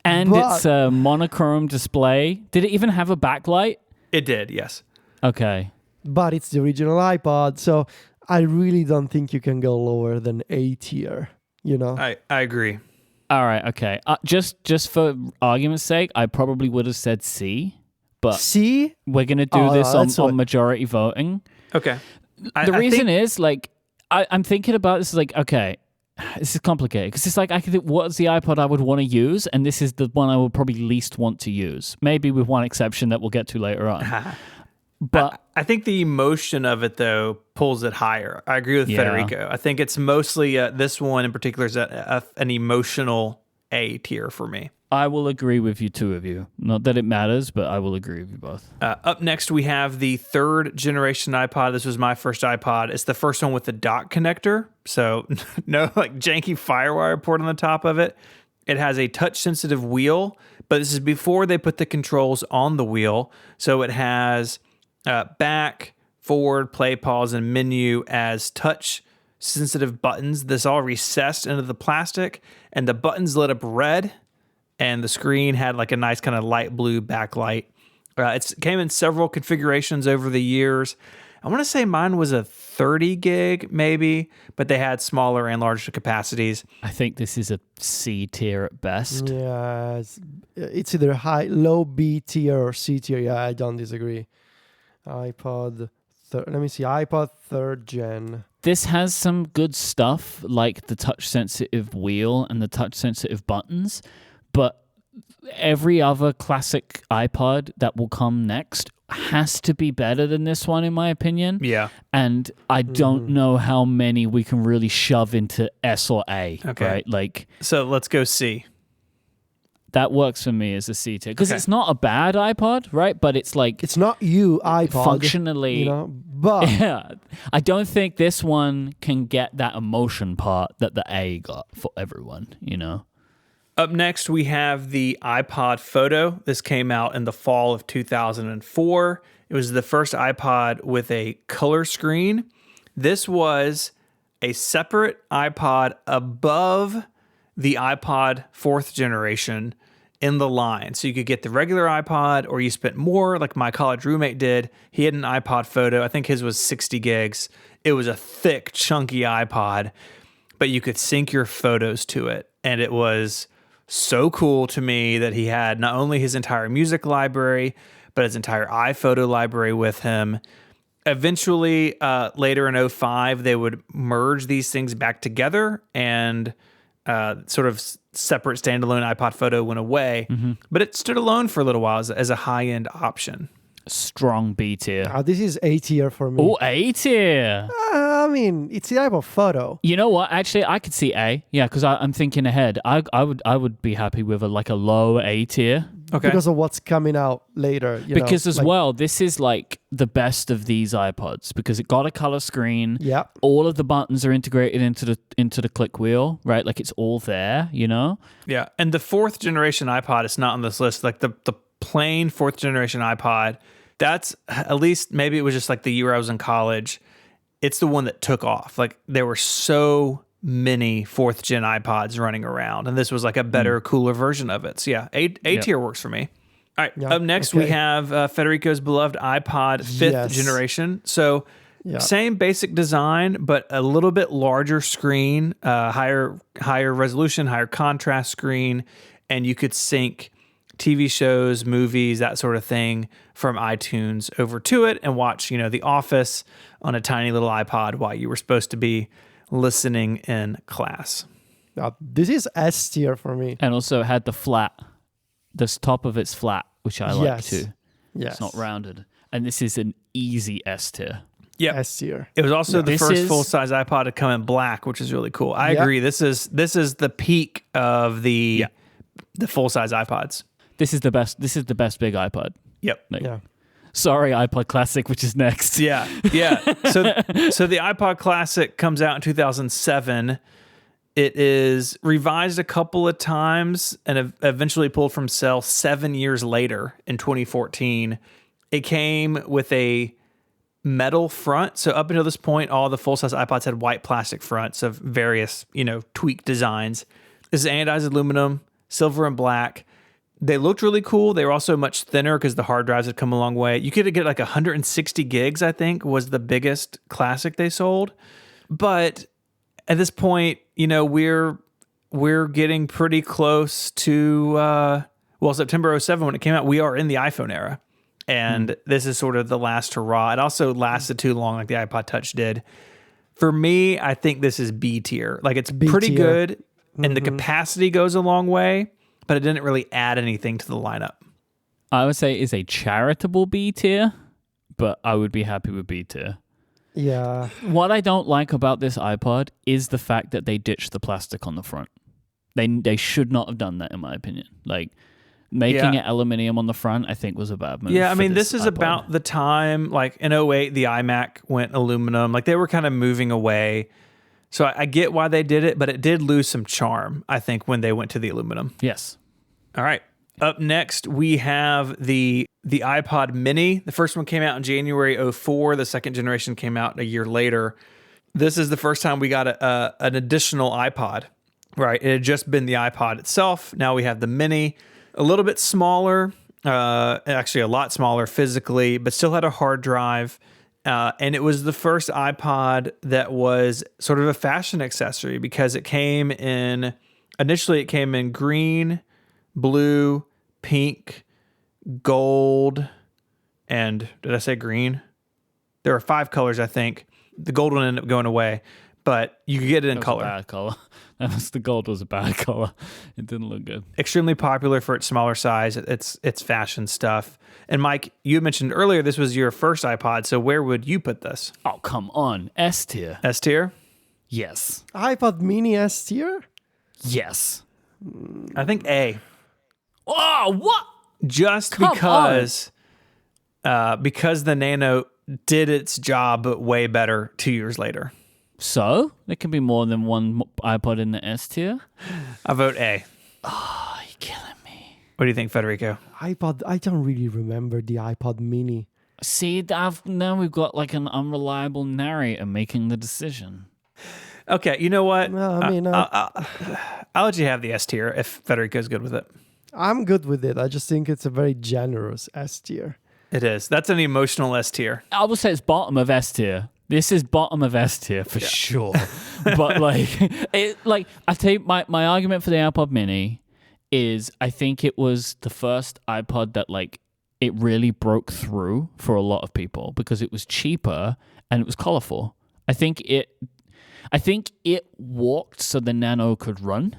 And it's a monochrome display. Did it even have a backlight? It did, yes. Okay. But it's the original iPod, so I really don't think you can go lower than A tier, you know? I agree. All right, okay. Just for argument's sake, I probably would have said C, but C? we're going to do this on majority voting. Okay. The reason is, like, I'm thinking about this, like, okay, this is complicated, because it's like, I could think, what's the iPod I would want to use, and this is the one I would probably least want to use. Maybe with one exception that we'll get to later on. But I think the emotion of it, though, pulls it higher. I agree with Federico. I think it's mostly, this one in particular is an emotional A tier for me. I will agree with you, two of you. Not that it matters, but I will agree with you both. Up next, we have the 3rd generation iPod. This was my first iPod. It's the first one with the dock connector. So no like janky FireWire port on the top of it. It has a touch-sensitive wheel, but this is before they put the controls on the wheel. So it has back, forward, play, pause, and menu as touch-sensitive buttons. This all recessed into the plastic, and the buttons lit up red, and the screen had like a nice kind of light blue backlight. It came in several configurations over the years. I want to say mine was a 30 gig maybe, but they had smaller and larger capacities. I think this is a C tier at best. Yeah, it's either low B tier or C tier. Yeah, I don't disagree. iPod, let me see, iPod 3rd gen. This has some good stuff, like the touch-sensitive wheel and the touch-sensitive buttons, but every other classic iPod that will come next has to be better than this one, in my opinion. Yeah. And I don't know how many we can really shove into S or A, right? Like, so let's go C. That works for me as a C tier, because it's not a bad iPod, right? But it's like, it's not iPod functionally, you know, but yeah, I don't think this one can get that emotion part that the A got for everyone, you know. Up next, we have the iPod Photo. This came out in the fall of 2004. It was the first iPod with a color screen. This was a separate iPod above the iPod 4th generation in the line. So you could get the regular iPod, or you spent more, like my college roommate did. He had an iPod Photo. I think his was 60 gigs. It was a thick, chunky iPod, but you could sync your photos to it. And it was so cool to me that he had not only his entire music library, but his entire iPhoto library with him. Eventually, later in 2005, they would merge these things back together, and sort of separate standalone iPod Photo went away, but it stood alone for a little while as a high-end option. Strong B tier. this is A tier for me. Oh, A tier. I mean, it's the iPod Photo. You know what? Actually, I could see A. Yeah, because I'm thinking ahead. I would be happy with a low A tier. Okay. Because of what's coming out later. Because this is like the best of these iPods, because it got a color screen. Yeah. All of the buttons are integrated into the click wheel, right? Like, it's all there, you know? Yeah. And the 4th generation iPod is not on this list. Like the plain 4th generation iPod, that's, at least maybe it was just like the year I was in college, it's the one that took off. Like, there were so many 4th gen iPods running around, and this was like a better, cooler version of it. So yeah, A tier works for me. All right, up next we have Federico's beloved iPod 5th generation. So same basic design, but a little bit larger screen, higher resolution, higher contrast screen, and you could sync TV shows, movies, that sort of thing from iTunes over to it, and watch, The Office on a tiny little iPod while you were supposed to be listening in class. This is S tier for me. And also it had this top of it's flat, which I like too. Yes. It's not rounded. And this is an easy S tier. Yeah, S tier. It was also the first full-size iPod to come in black, which is really cool. I agree. This is the peak of the full-size iPods. This is the best big iPod. Yep. Sorry, iPod Classic, which is next. Yeah. So the iPod Classic comes out in 2007. It is revised a couple of times and eventually pulled from sale 7 years later in 2014. It came with a metal front. So up until this point, all the full-size iPods had white plastic fronts of various, tweaked designs. This is anodized aluminum, silver and black. They looked really cool. They were also much thinner because the hard drives had come a long way. You could get like 160 gigs, I think, was the biggest Classic they sold. But at this point, we're getting pretty close to, September 07 when it came out. We are in the iPhone era. And this is sort of the last hurrah. It also lasted too long like the iPod Touch did. For me, I think this is B tier. Like it's pretty good and the capacity goes a long way, but it didn't really add anything to the lineup. I would say it's a charitable B tier, but I would be happy with B tier. Yeah. What I don't like about this iPod is the fact that they ditched the plastic on the front. They should not have done that, in my opinion. Like, making it aluminium on the front, I think, was a bad move. Yeah, I mean, this is iPod. about the time, like in 08, the iMac went aluminum. Like they were kind of moving away. So I get why they did it, but it did lose some charm, I think, when they went to the aluminum. Yes. All right. Up next, we have the iPod Mini. The first one came out in January 04. The second generation came out a year later. This is the first time we got an additional iPod, right? It had just been the iPod itself. Now we have the Mini. A little bit smaller, actually a lot smaller physically, but still had a hard drive. And it was the first iPod that was sort of a fashion accessory because initially it came in green, blue, pink, gold, and did I say green? There were 5 colors, I think. The gold one ended up going away, but you could get it in color. Bad color. The gold was a bad color. It didn't look good. Extremely popular for its smaller size. It's fashion stuff. And Mike, you mentioned earlier this was your first iPod, so where would you put this? Oh, come on. S tier. S tier? Yes. iPod Mini S tier? Yes. I think A. Oh, what? Just because the Nano did its job, but way better 2 years later. So, there can be more than one iPod in the S tier? I vote A. Oh, you're killing me. What do you think, Federico? iPod, I don't really remember the iPod Mini. See, now we've got like an unreliable narrator making the decision. Okay, you know what? No, I mean, I'll let you have the S tier if Federico's good with it. I'm good with it. I just think it's a very generous S tier. It is. That's an emotional S tier. I would say it's bottom of S tier. This is bottom of S tier for sure. But I think my argument for the iPod Mini is I think it was the first iPod that it really broke through for a lot of people because it was cheaper and it was colorful. I think it walked so the Nano could run.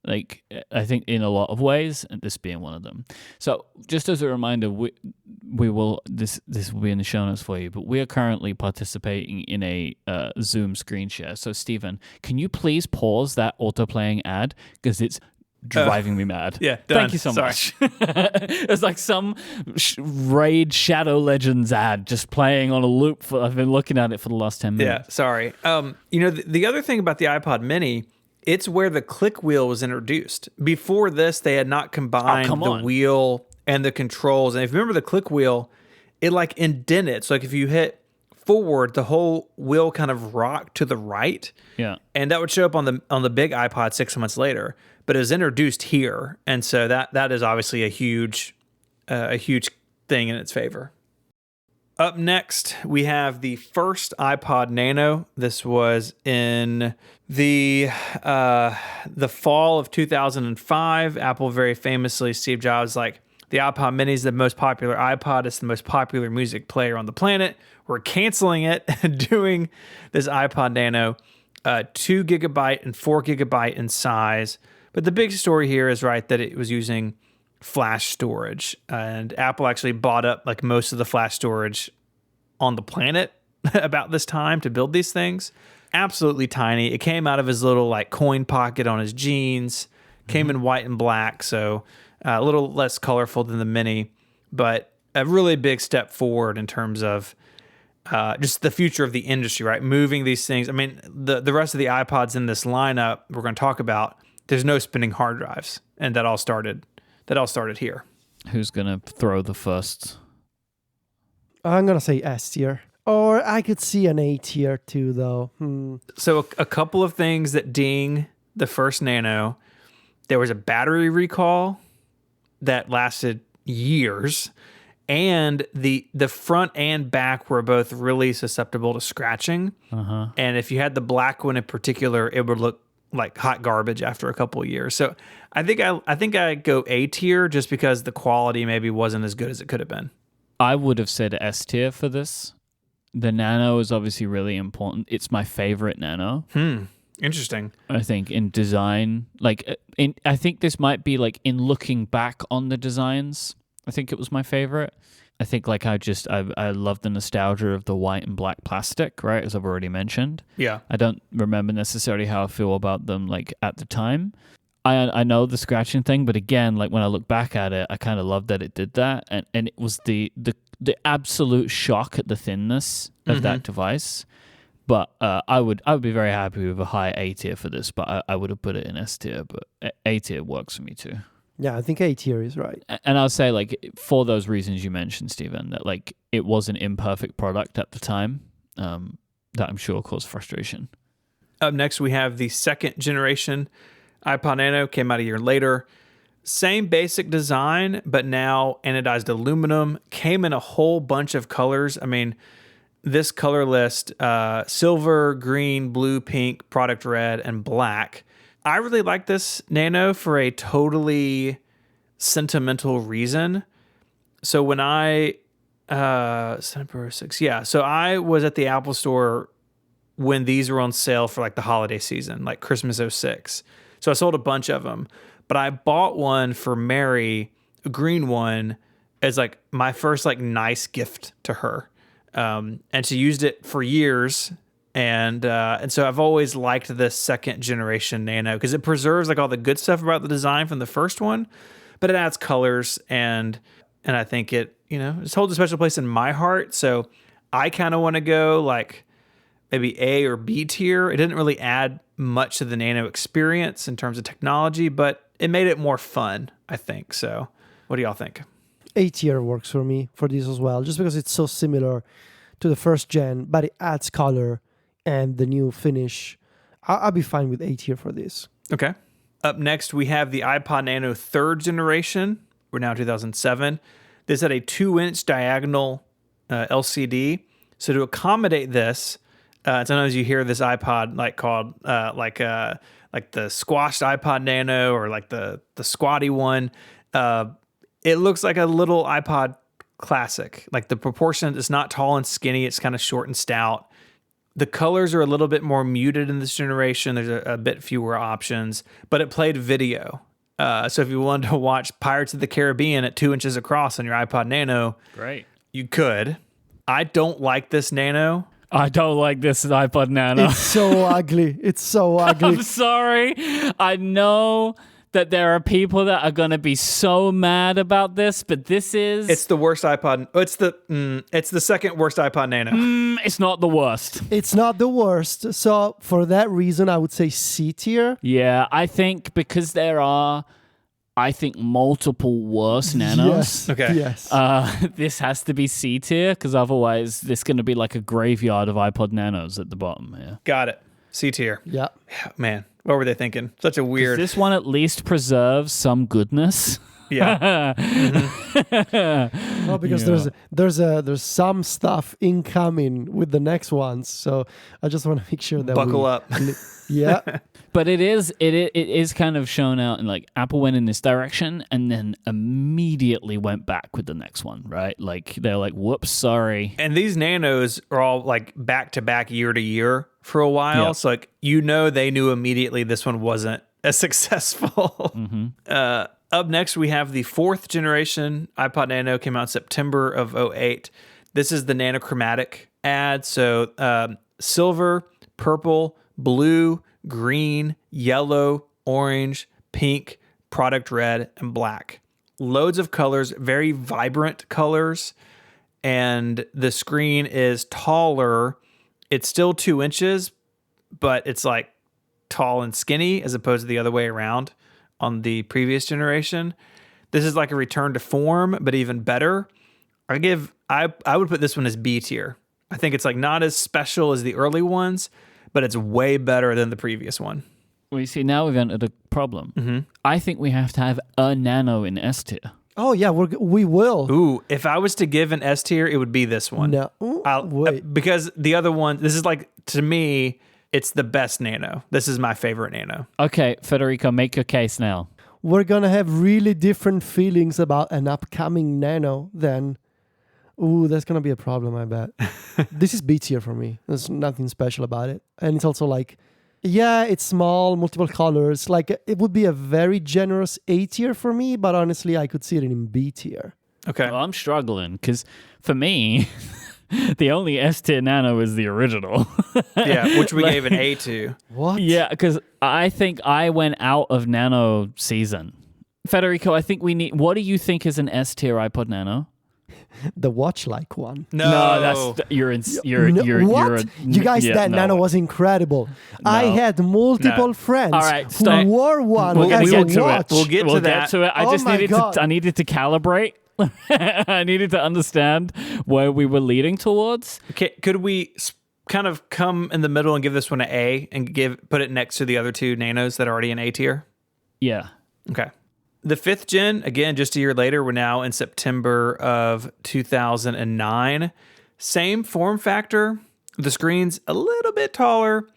I think in a lot of ways, and this being one of them. So just as a reminder, we will this will be in the show notes for you, but we are currently participating in a Zoom screen share. So Stephen, can you please pause that auto-playing ad because it's driving me mad. Yeah, done. Thank you so much. It's like some Raid Shadow Legends ad just playing on a loop. I've been looking at it for the last 10 minutes. Yeah, sorry. The other thing about the iPod Mini, it's where the click wheel was introduced. Before this, they had not combined the wheel and the controls. And if you remember the click wheel, it indented. So if you hit forward, the whole wheel kind of rocked to the right. Yeah. And that would show up on the big iPod 6 months later. But it was introduced here. And so that is obviously a huge thing in its favor. Up next, we have the first iPod Nano. This was in the fall of 2005. Apple very famously, Steve Jobs, the iPod Mini is the most popular iPod. It's the most popular music player on the planet. We're canceling it and doing this iPod Nano, 2 gigabyte and 4 gigabyte in size. But the big story here is that it was using flash storage, and Apple actually bought up most of the flash storage on the planet about this time to build these things. Absolutely tiny. It came out of his little coin pocket on his jeans, came in white and black, so a little less colorful than the Mini, but a really big step forward in terms of just the future of the industry, right? Moving these things. I mean, the rest of the iPods in this lineup we're going to talk about, there's no spinning hard drives, and that all started here. Who's gonna throw the first? I'm gonna say S tier, or I could see an A tier too, though. So a couple of things that ding the first Nano. There was a battery recall that lasted years, and the front and back were both really susceptible to scratching. And if you had the black one in particular, it would look like hot garbage after a couple of years. So I think I go A tier just because the quality maybe wasn't as good as it could have been. I would have said S tier for this. The Nano is obviously really important. It's my favorite Nano. Interesting. I think in design, I think this might be like in looking back on the designs, I think it was my favorite. I think I love the nostalgia of the white and black plastic, right? As I've already mentioned. Yeah. I don't remember necessarily how I feel about them like at the time. I know the scratching thing, but again, like when I look back at it, I kind of love that it did that, and it was the absolute shock at the thinness of that device. But I would be very happy with a high A tier for this, but I would have put it in S tier, but A tier works for me too. Yeah, I think A tier is right. And I'll say, like, for those reasons you mentioned, Stephen, that like it was an imperfect product at the time, that I'm sure caused frustration. Up next, we have the second generation iPod Nano, came out a year later. Same basic design, but now anodized aluminum, came in a whole bunch of colors. I mean, this color list, silver, green, blue, pink, product red, and black. I really like this Nano for a totally sentimental reason. So when September 6th, yeah. So I was at the Apple Store when these were on sale for like the holiday season, like Christmas 06. So I sold a bunch of them, but I bought one for Mary, a green one, as like my first like nice gift to her. And she used it for years. And so I've always liked this second generation Nano because it preserves like all the good stuff about the design from the first one, but it adds colors and I think it, it holds a special place in my heart. So I kind of want to go like maybe A or B tier. It didn't really add much to the Nano experience in terms of technology, but it made it more fun, I think. So what do y'all think? A tier works for me for this as well, just because it's so similar to the first gen, but it adds color and the new finish. I'll be fine with A tier for this. Okay. Up next, we have the iPod Nano third generation. We're now 2007. This had a 2-inch diagonal LCD. So to accommodate this, sometimes you hear this iPod like called like the squashed iPod Nano or like the squatty one. It looks like a little iPod Classic. Like the proportion is not tall and skinny. It's kind of short and stout. The colors are a little bit more muted in this generation. There's a bit fewer options, but it played video. So if you wanted to watch Pirates of the Caribbean at 2 inches across on your iPod Nano, great, you could. I don't like this Nano. I don't like this iPod Nano. It's so ugly. It's so ugly. I'm sorry. I know that there are people that are going to be so mad about this, but this is... It's the worst iPod. It's the second worst iPod Nano. It's not the worst. It's not the worst. So for that reason, I would say C tier. Yeah, I think because there are, multiple worse Nanos. Yes. Okay. Yes. This has to be C tier because otherwise this is going to be like a graveyard of iPod Nanos at the bottom here. Got it. C tier. Yeah. Man, what were they thinking? Such a weird... This one at least preserves some goodness. Yeah. Well, because there's some stuff incoming with the next ones, so I just want to make sure that buckle up. Yeah. But it is kind of shown out in like Apple went in this direction and then immediately went back with the next one, right? Like they're like, whoops, sorry. And these Nanos are all like back to back, year to year for a while. Yep. So like they knew immediately this one wasn't as successful. Up next, we have the fourth generation iPod Nano, came out in September of 2008. This is the nanochromatic ad. So silver, purple, blue, green, yellow, orange, pink, product red, and black. loads of colors, very vibrant colors, and the screen is taller. It's still 2 inches, but it's like tall and skinny as opposed to the other way around on the previous generation. This is like a return to form, but even better. I would put this one as B tier. I think it's like not as special as the early ones, but it's way better than the previous one. Well, you see, now we've entered a problem. Mm-hmm. I think we have to have a Nano in S tier. Oh yeah, we will. Ooh, if I was to give an S tier, it would be this one. No, wait. Because the other one, this is like, to me, it's the best Nano. This is my favorite Nano. Okay, Federico, make your case now. We're gonna have really different feelings about an upcoming Nano then. Ooh, that's gonna be a problem, I bet. This is B tier for me. There's nothing special about it. And it's also like, yeah, it's small, multiple colors. Like, it would be a very generous A tier for me, but honestly, I could see it in B tier. Okay. Well, I'm struggling because for me, the only S tier Nano is the original. Yeah, which we gave an A to. What? Yeah, because I think I went out of Nano season. Federico, I think we need. What do you think is an S tier iPod Nano? The watch-like one. No, that's you're in. What? You're You guys, that Nano was incredible. I had multiple friends who wore one as a watch. We'll get to that. I needed to calibrate. I needed to understand where we were leading towards. Okay, could we kind of come in the middle and give this one an A and put it next to the other two Nanos that are already in A tier? Yeah. Okay. The 5th gen, again, just a year later, we're now in September of 2009. Same form factor. The screen's a little bit taller.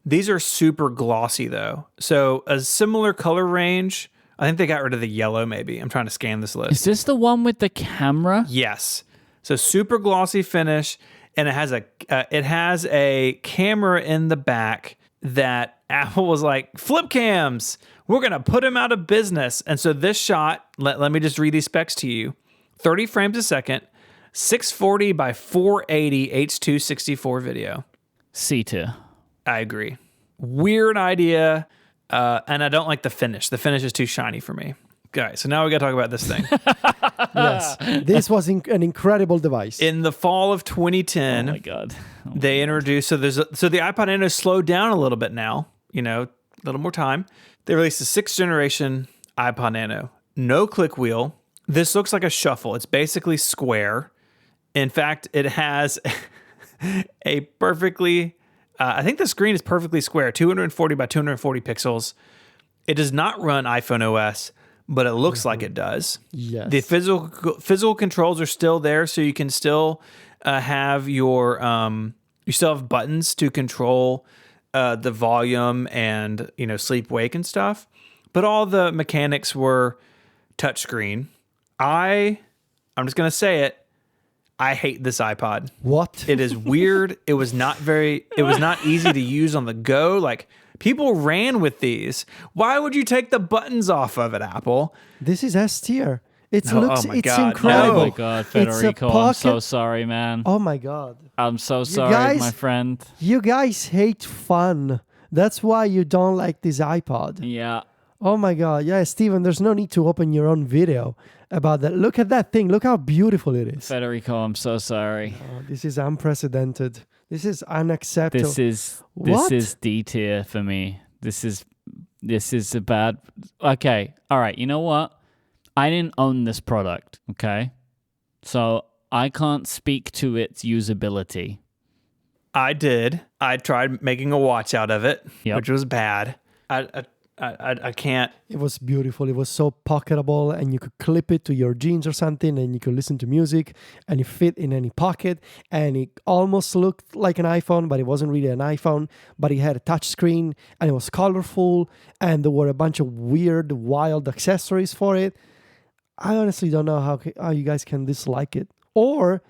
These are super glossy, though. So a similar color range. I think they got rid of the yellow, maybe. I'm trying to scan this list. Is this the one with the camera? Yes. So super glossy finish, and it has a camera in the back that Apple was like, flip cams, we're going to put them out of business. And so this shot, let me just read these specs to you. 30 frames a second, 640 by 480 H.264 video. C tier. I agree. Weird idea, and I don't like the finish. The finish is too shiny for me. Okay, so now we got to talk about this thing. Yes, this was an incredible device. In the fall of 2010, oh my God. They introduced, so the iPod Nano slowed down a little bit now, a little more time. They released the 6th generation iPod Nano. No click wheel. This looks like a shuffle. It's basically square. In fact, it has a perfectly, I think the screen is perfectly square, 240 by 240 pixels. It does not run iPhone OS, but it looks like it does. Yes. The physical controls are still there, so you can still have your you still have buttons to control the volume and sleep wake and stuff, but all the mechanics were touchscreen. I'm just gonna say it. I hate this iPod. What? It is weird. It was not easy to use on the go. Like, people ran with these. Why would you take the buttons off of it, Apple? This is S tier. It's God, incredible. Oh my God, Federico, I'm so sorry, man. Oh my God. I'm so sorry, my friend. You guys hate fun. That's why you don't like this iPod. Yeah. Oh my God. Yeah, Steven, there's no need to open your own video about that. Look at that thing. Look how beautiful it is. Federico, I'm so sorry. Oh, this is unprecedented. This is unacceptable. This is D tier for me. This is a bad. Okay. All right. You know what? I didn't own this product. Okay. So I can't speak to its usability. I did. I tried making a watch out of it, Yep. which was bad. I can't. It was beautiful. It was so pocketable, and you could clip it to your jeans or something, and you could listen to music, and it fit in any pocket, and it almost looked like an iPhone, but it wasn't really an iPhone, but it had a touch screen, and it was colorful, and there were a bunch of weird, wild accessories for it. I honestly don't know how you guys can dislike it, or,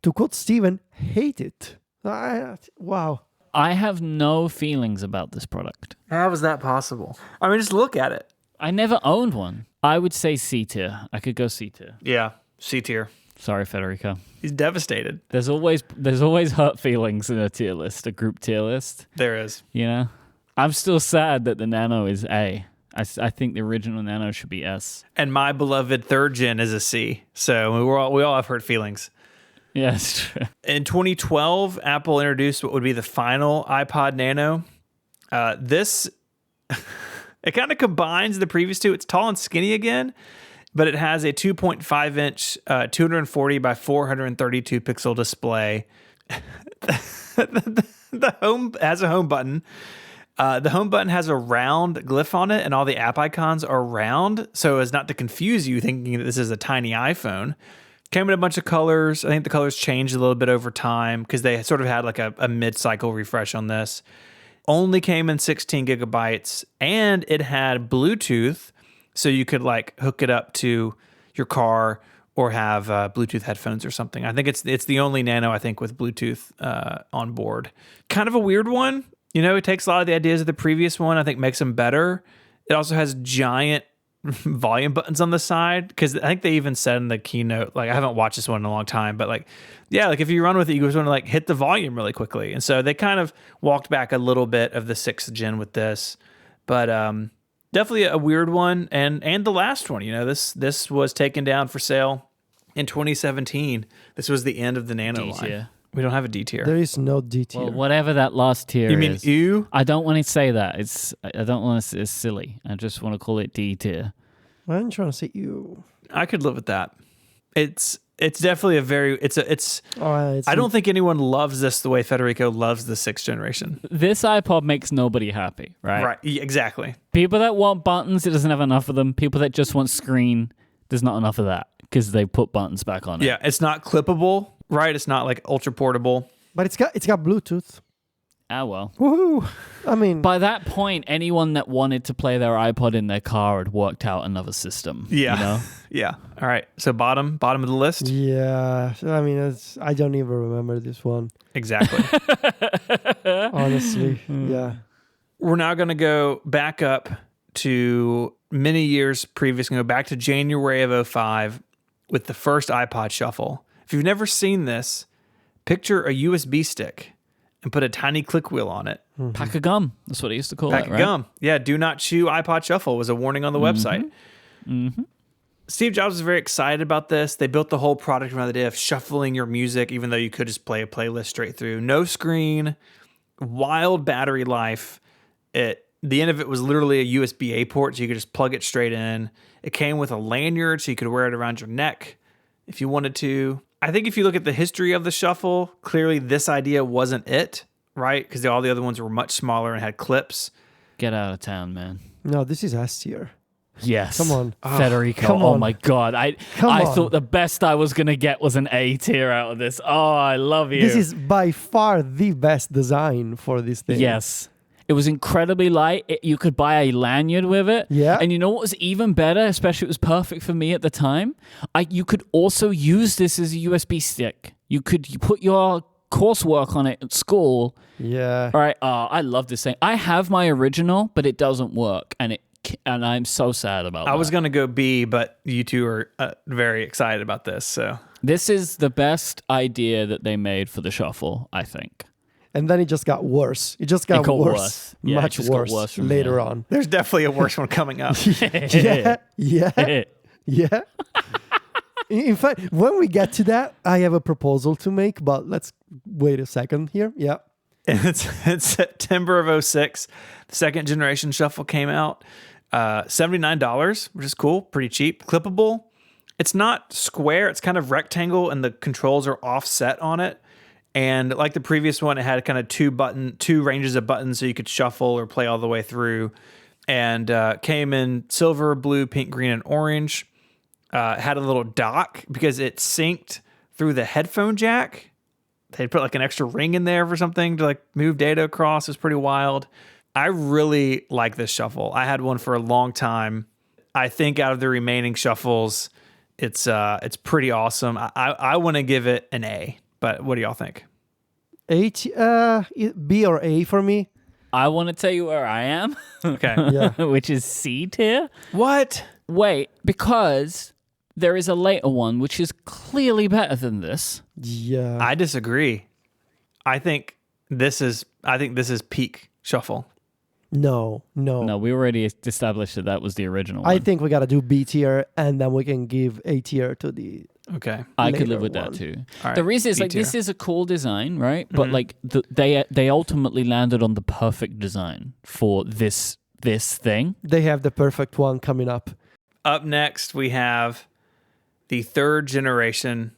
to quote Steven, hate it. Wow. I have no feelings about this product. How is that possible? I mean, just look at it. I never owned one. I would say C tier. I could go C tier. Yeah, C tier. Sorry, Federico. He's devastated. There's always hurt feelings in a tier list, a group tier list. There is. I'm still sad that the Nano is A. I think the original Nano should be S. And my beloved third gen is a C. So we all have hurt feelings. Yeah, that's true. In 2012, Apple introduced what would be the final iPod Nano. This, it kind of combines the previous two. It's tall and skinny again, but it has a 2.5 inch, 240 by 432 pixel display. The home has a home button. The home button has a round glyph on it, and all the app icons are round, so as not to confuse you thinking that this is a tiny iPhone. Came in a bunch of colors. I think the colors changed a little bit over time because they sort of had like a mid-cycle refresh on this. Only came in 16 gigabytes, and it had Bluetooth, so you could like hook it up to your car or have Bluetooth headphones or something. I think it's the only Nano, I think, with Bluetooth on board. Kind of a weird one. You know, it takes a lot of the ideas of the previous one, I think makes them better. It also has giant volume buttons on the side, because I think they even said in the keynote, like I haven't watched this one in a long time, but like, yeah, like if you run with it, you just want to like hit the volume really quickly. And so they kind of walked back a little bit of the 6th gen with this, but definitely a weird one. And the last one, you know, this was taken down for sale in 2017. This was the end of the Nano line. We don't have a D tier. There is no D tier. Well, whatever that last tier is. You mean U? I don't want to say that. I don't want to. It's silly. I just want to call it D tier. I'm trying to say U. I could live with that. It's definitely a very I don't think anyone loves this the way Federico loves the 6th generation. This iPod makes nobody happy, right? Right. Exactly. People that want buttons, it doesn't have enough of them. People that just want screen, there's not enough of that because they put buttons back on it. Yeah, it's not clippable, right? It's not like ultra portable. But it's got Bluetooth. Ah, well. Woohoo! I mean, by that point, anyone that wanted to play their iPod in their car had worked out another system. Yeah. You know? Yeah. All right. So bottom of the list. Yeah. I mean, I don't even remember this one. Exactly. Honestly. Yeah. We're now going to go back up to many years previous, and go back to January of 2005 with the first iPod Shuffle. If you've never seen this, picture a USB stick and put a tiny click wheel on it. Mm-hmm. Pack of gum. That's what he used to call it, Pack of gum. Yeah, do not chew iPod Shuffle was a warning on the website. Mm-hmm. Steve Jobs was very excited about this. They built the whole product around the idea of shuffling your music, even though you could just play a playlist straight through. No screen, wild battery life. The end of it was literally a USB-A port, so you could just plug it straight in. It came with a lanyard, so you could wear it around your neck if you wanted to. I think if you look at the history of the Shuffle, clearly this idea wasn't it, right? Because all the other ones were much smaller and had clips. Get out of town, man. No, this is S tier. Yes. Come on. Federico. Come oh on. my God. I thought the best I was going to get was an A tier out of this. Oh, I love you. This is by far the best design for this thing. Yes. It was incredibly light. You could buy a lanyard with it. Yeah. And you know what was even better, especially it was perfect for me at the time? You could also use this as a USB stick. You put your coursework on it at school. Yeah. All right. I love this thing. I have my original, but it doesn't work. And I'm so sad about that. I was going to go B, but you two are very excited about this. So this is the best idea that they made for the Shuffle, I think. And then it just got worse. It just got worse. Yeah, much worse later on. There's definitely a worse one coming up. Yeah. In fact, when we get to that, I have a proposal to make, but let's wait a second here. Yeah. It's September of 2006. The 2nd generation Shuffle came out. $79, which is cool. Pretty cheap. Clippable. It's not square. It's kind of rectangle, and the controls are offset on it. And like the previous one, it had kind of two ranges of buttons, so you could shuffle or play all the way through. And came in silver, blue, pink, green, and orange. Had a little dock because it synced through the headphone jack. They put like an extra ring in there for something to like move data across. It's pretty wild. I really like this Shuffle. I had one for a long time. I think out of the remaining Shuffles, it's pretty awesome. I want to give it an A. But what do y'all think? B or A for me. I want to tell you where I am. Okay. Yeah. Which is C tier. What? Wait, because there is a later one which is clearly better than this. Yeah. I disagree. I think this is peak Shuffle. No. No, we already established that was the original one. I think we got to do B tier, and then we can give A tier to the... Okay. I could live later with one. that too. All right, The reason is B like this tier. is a cool design, right? But like they ultimately landed on the perfect design for this thing. They have the perfect one coming up. Up next, we have the 3rd generation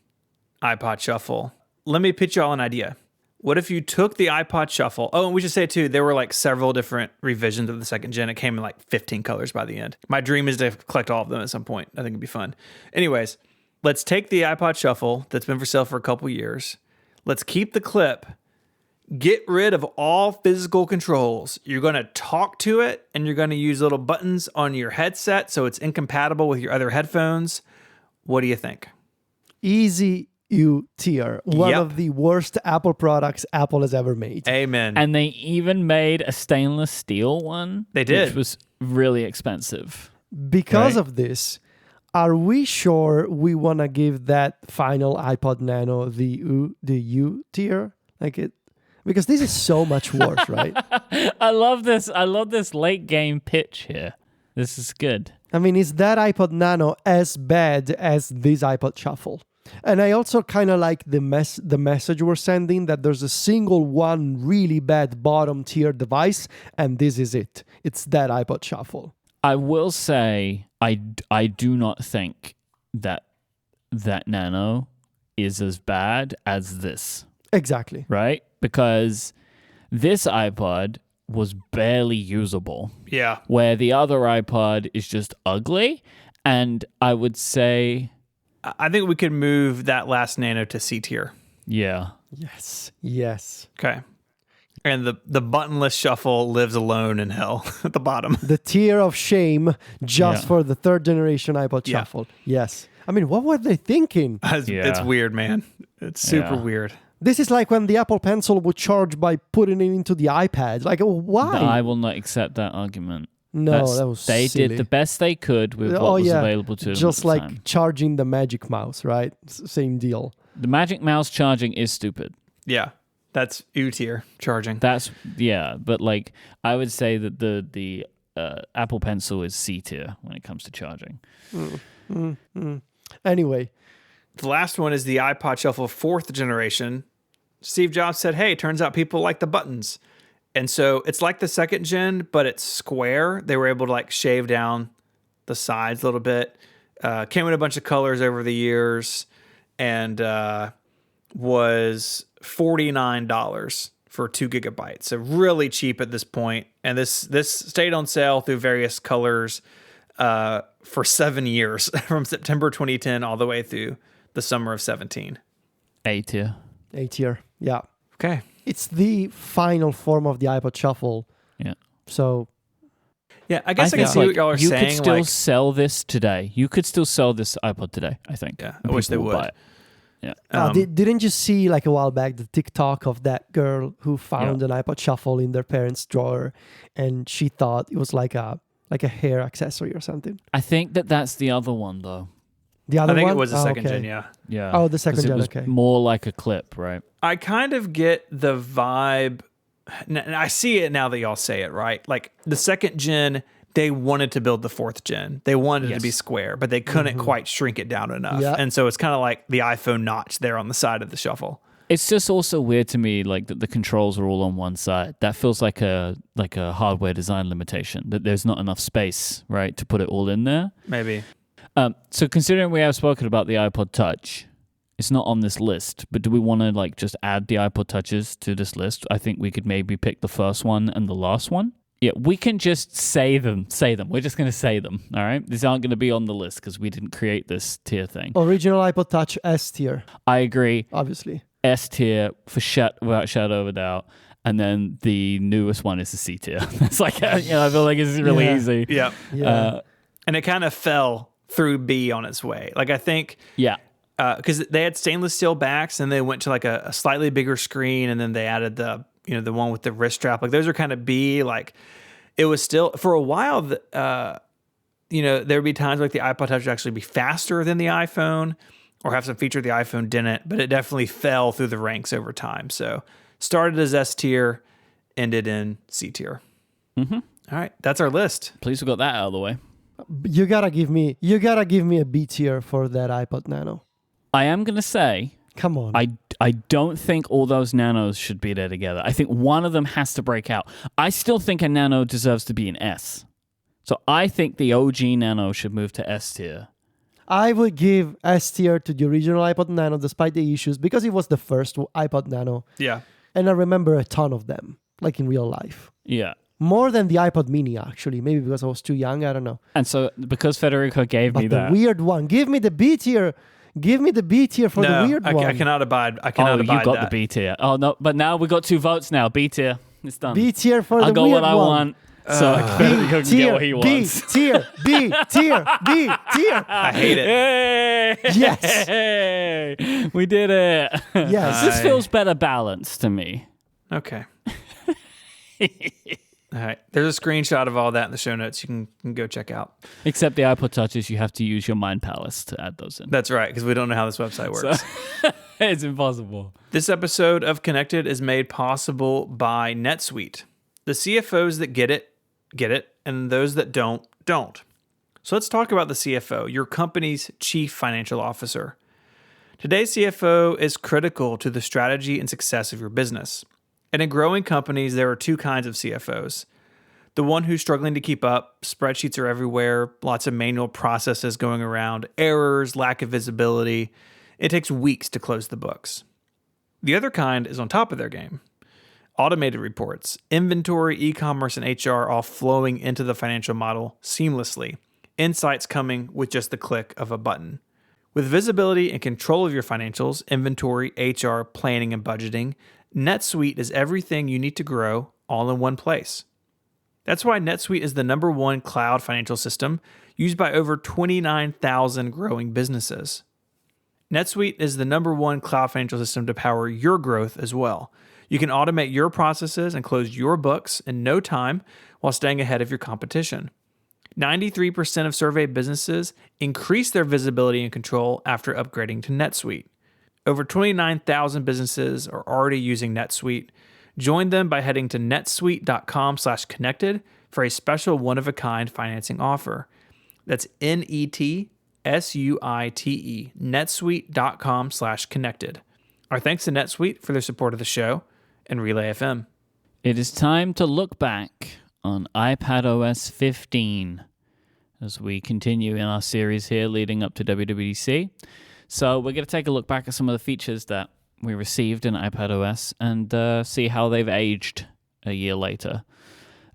iPod Shuffle. Let me pitch y'all an idea. What if you took the iPod Shuffle? Oh, and we should say too, there were like several different revisions of the 2nd gen. It came in like 15 colors by the end. My dream is to collect all of them at some point. I think it'd be fun. Anyways, let's take the iPod Shuffle that's been for sale for a couple years. Let's keep the clip. Get rid of all physical controls. You're going to talk to it, and you're going to use little buttons on your headset so it's incompatible with your other headphones. What do you think? Easy U tier. One Yep. of the worst Apple products Apple has ever made. Amen. And they even made a stainless steel one. They did. Which was really expensive. Because Right. of this, are we sure we want to give that final iPod Nano the U tier? Because this is so much worse, right? I love this. I love this late game pitch here. This is good. I mean, is that iPod Nano as bad as this iPod Shuffle? And I also kind of like the message we're sending that there's a single one really bad bottom tier device, and this is it. It's that iPod Shuffle. I will say I do not think that Nano is as bad as this, Exactly. right? Because this iPod was barely usable, Yeah. where the other iPod is just ugly. And I would say, I think we could move that last Nano to C tier. yeah. Yes. Okay. And the buttonless Shuffle lives alone in hell at the bottom. The tier of shame just Yeah. for the 3rd generation iPod Yeah. Shuffle. Yes. I mean, what were they thinking? It's Yeah. weird, man. It's super Yeah. weird. This is like when the Apple Pencil would charge by putting it into the iPad. Like, why? I will not accept that argument. No, that was They silly. did the best they could with what Oh, was yeah. available to them. Just at the like time. charging the Magic Mouse, right? Same deal. The Magic Mouse charging is stupid. Yeah. That's U tier charging. That's but like I would say that the Apple Pencil is C tier when it comes to charging. Anyway, The last one is the iPod Shuffle 4th generation. Steve Jobs said, hey, turns out people like the buttons. And so it's like the 2nd gen, but it's square. They were able to like shave down the sides a little bit. Came in a bunch of colors over the years and was $49 for 2 gigabytes. So really cheap at this point. And this stayed on sale through various colors for 7 years from September 2010 all the way through the summer of 17. A tier. A tier. Yeah. Okay. It's the final form of the iPod Shuffle. Yeah. So, Yeah, I guess I, can think, see what y'all are you saying. could still like, sell this today. You could still sell this iPod today, I think. Yeah, And I wish people they will would. buy it. Yeah. didn't you see like a while back the TikTok of that girl who found an iPod Shuffle in their parents' drawer, and she thought it was like a hair accessory or something? I think that's the other one though. The other I think one? it was the Oh, 2nd okay. gen, yeah. Yeah. Oh, the 2nd 'Cause gen, it was okay. more like a clip, right? I kind of get the vibe, and I see it now that y'all say it, right? Like the 2nd gen, they wanted to build the 4th gen. They wanted it to be Yes. square, but they couldn't quite shrink it down enough. Yeah. And so it's kind of like the iPhone notch there on the side of the Shuffle. It's just also weird to me, like that the controls are all on one side. That feels like a hardware design limitation. That there's not enough space, right, to put it all in there. Maybe. So considering we have spoken about the iPod Touch, it's not on this list. But do we want to like just add the iPod Touches to this list? I think we could maybe pick the first one and the last one. Yeah, we can just say them. We're just going to say them. All right, these aren't going to be on the list because we didn't create this tier thing. Original iPod Touch S tier, I agree. obviously. S tier for without shadow of a doubt, and then the newest one is the C tier. It's like I feel like it's really Yeah. easy. Yeah. Yeah. And it kind of fell through B on its way. Like I think Yeah, because they had stainless steel backs and they went to like a slightly bigger screen and then they added the one with the wrist strap. Like those are kind of B. Like it was still for a while. There would be times like the iPod Touch would actually be faster than the iPhone or have some feature the iPhone didn't, but it definitely fell through the ranks over time. So started as S tier, ended in C tier. All right, that's our list. Please, we got that out of the way. You gotta give me a B tier for that iPod Nano. I am going to say, Come on. I don't think all those Nanos should be there together. I think one of them has to break out. I still think a Nano deserves to be an S. So I think the OG Nano should move to S tier. I would give S tier to the original iPod Nano despite the issues because it was the first iPod Nano. Yeah. And I remember a ton of them, like in real life. Yeah. More than the iPod Mini, actually. Maybe because I was too young. I don't know. And so because Federico gave me that. The weird one. Give me the B tier. Give me the B tier for the weird one. I cannot abide. You got the B tier. Oh, no. But now we got 2 votes now. B tier. It's done. B tier for I the weird one. I got what I want. So Federico can get what he wants. B tier. B tier. B tier. I hate it. Hey! Yes. Hey! We did it. Yes. This feels better balanced to me. Okay. All right. There's a screenshot of all that in the show notes. You can go check out. Except the iPod Touches, you have to use your Mind Palace to add those in. That's right, because we don't know how this website works. So, it's impossible. This episode of Connected is made possible by NetSuite. The CFOs that get it, and those that don't. So let's talk about the CFO, your company's chief financial officer. Today's CFO is critical to the strategy and success of your business. And in growing companies, there are 2 kinds of CFOs. The one who's struggling to keep up, spreadsheets are everywhere, lots of manual processes going around, errors, lack of visibility. It takes weeks to close the books. The other kind is on top of their game. Automated reports, inventory, e-commerce, and HR all flowing into the financial model seamlessly. Insights coming with just the click of a button. With visibility and control of your financials, inventory, HR, planning, and budgeting, NetSuite is everything you need to grow all in one place. That's why NetSuite is the #1 cloud financial system used by over 29,000 growing businesses. NetSuite is the #1 cloud financial system to power your growth as well. You can automate your processes and close your books in no time while staying ahead of your competition. 93% of surveyed businesses increase their visibility and control after upgrading to NetSuite. Over 29,000 businesses are already using NetSuite. Join them by heading to netsuite.com/connected for a special one-of-a-kind financing offer. That's NETSUITE, netsuite.com/connected. Our thanks to NetSuite for their support of the show and Relay FM. It is time to look back on iPadOS 15 as we continue in our series here leading up to WWDC. So we're going to take a look back at some of the features that we received in iPadOS and see how they've aged a year later.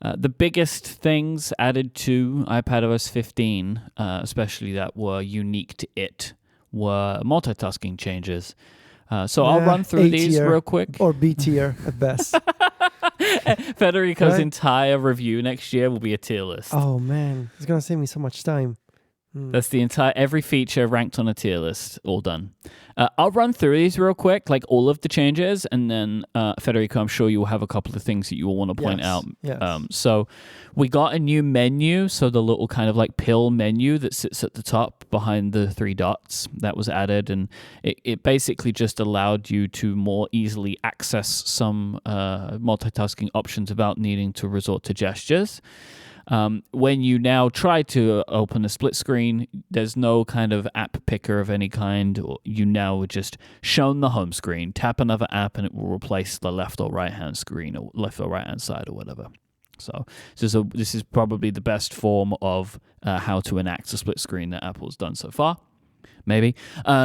The biggest things added to iPadOS 15, especially that were unique to it, were multitasking changes. So I'll run through these real quick. Or B tier at best. Federico's entire review next year will be a tier list. Oh man, it's going to save me so much time. That's the every feature ranked on a tier list, all done. I'll run through these real quick, like all of the changes, and then Federico, I'm sure you'll have a couple of things that you will want to point out. Yes. So we got a new menu, so the little kind of like pill menu that sits at the top behind the 3 dots that was added, and it basically just allowed you to more easily access some multitasking options without needing to resort to gestures. When you now try to open a split screen, there's no kind of app picker of any kind. You now are just shown the home screen. Tap another app and it will replace the left or right hand screen or left or right hand side or whatever. So this is probably the best form of how to enact a split screen that Apple's done so far. Maybe.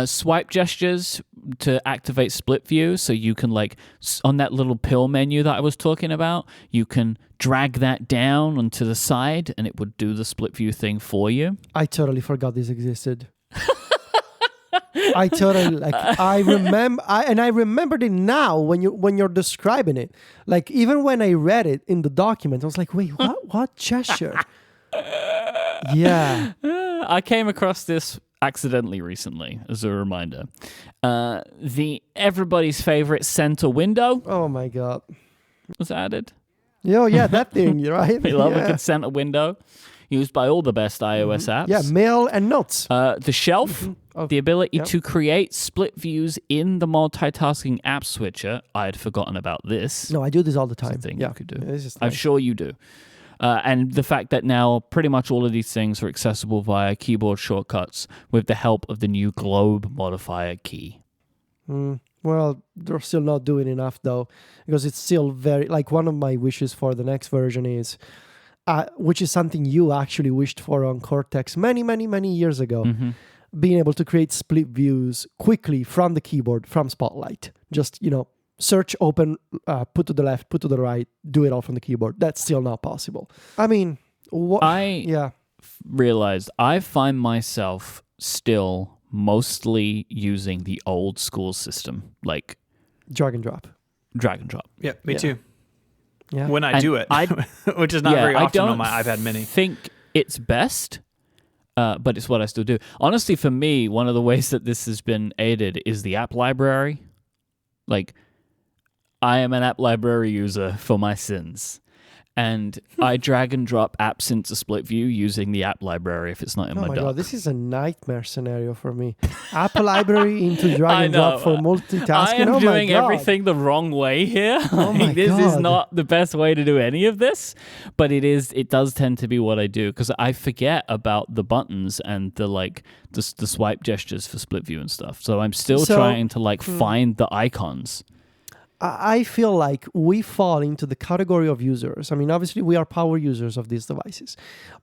Swipe gestures to activate split view. So you can, like, on that little pill menu that I was talking about, you can drag that down onto the side and it would do the split view thing for you. I totally forgot this existed. I remembered it now when you're describing it. Like, even when I read it in the document, I was like, wait, what gesture? Yeah. I came across this accidentally recently, as a reminder. The everybody's favorite center window. Oh my god, was added. Oh yeah, that thing, right? We love a good center window, used by all the best iOS apps. Yeah, mail and notes. The shelf, the ability to create split views in the multitasking app switcher. I had forgotten about this. No, I do this all the time. It's a thing you could do. Yeah, I'm sure you do. And the fact that now pretty much all of these things are accessible via keyboard shortcuts with the help of the new globe modifier key. Well, they're still not doing enough though, because it's still very, like, one of my wishes for the next version is, which is something you actually wished for on Cortex many, many, many years ago, being able to create split views quickly from the keyboard, from Spotlight. Just, search, open, put to the left, put to the right, do it all from the keyboard. That's still not possible. I mean, realized I find myself still mostly using the old school system, like drag and drop. Yeah, me too. Yeah. When I do it, which is not very often on my iPad mini. I think it's best, but it's what I still do. Honestly, for me, one of the ways that this has been aided is the app library. Like, I am an app library user for my sins. And I drag and drop apps into split view using the app library if it's not in my dock. Oh my God, this is a nightmare scenario for me. App library into drag and drop for multitasking. I am doing everything the wrong way here. This is not the best way to do any of this, but it does tend to be what I do because I forget about the buttons and the swipe gestures for split view and stuff. So I'm still trying to find the icons. I feel like we fall into the category of users. I mean, obviously, we are power users of these devices.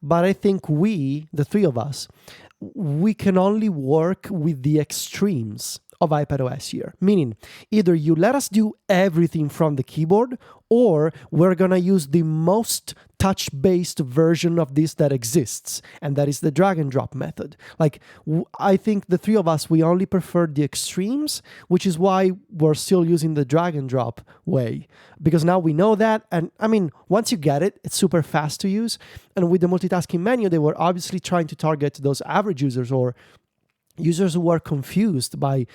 But I think we, the three of us, we can only work with the extremes of iPadOS here. Meaning, either you let us do everything from the keyboard, or we're going to use the most touch-based version of this that exists, and that is the drag and drop method. Like, I think the three of us, we only prefer the extremes, which is why we're still using the drag and drop way, because now we know that. And I mean, once you get it, it's super fast to use. And with the multitasking menu, they were obviously trying to target those average users or users who were confused by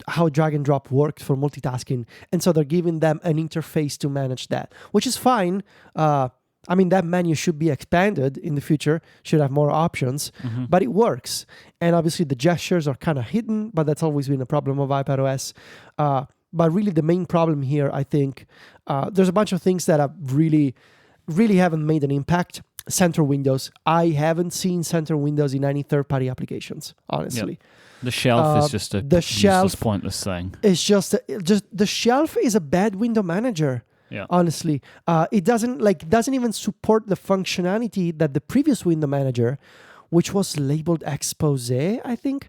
how drag and drop worked for multitasking. And so they're giving them an interface to manage that, which is fine. I mean, that menu should be expanded in the future, should have more options, but it works. And obviously the gestures are kind of hidden, but that's always been a problem of iPadOS. But really the main problem here, I think, there's a bunch of things that have really haven't made an impact. Center windows. I haven't seen center windows in any third-party applications, honestly. Yep. The shelf is just a useless, pointless thing. It's just the shelf is a bad window manager. Yeah. Honestly, it doesn't even support the functionality that the previous window manager, which was labeled expose, I think,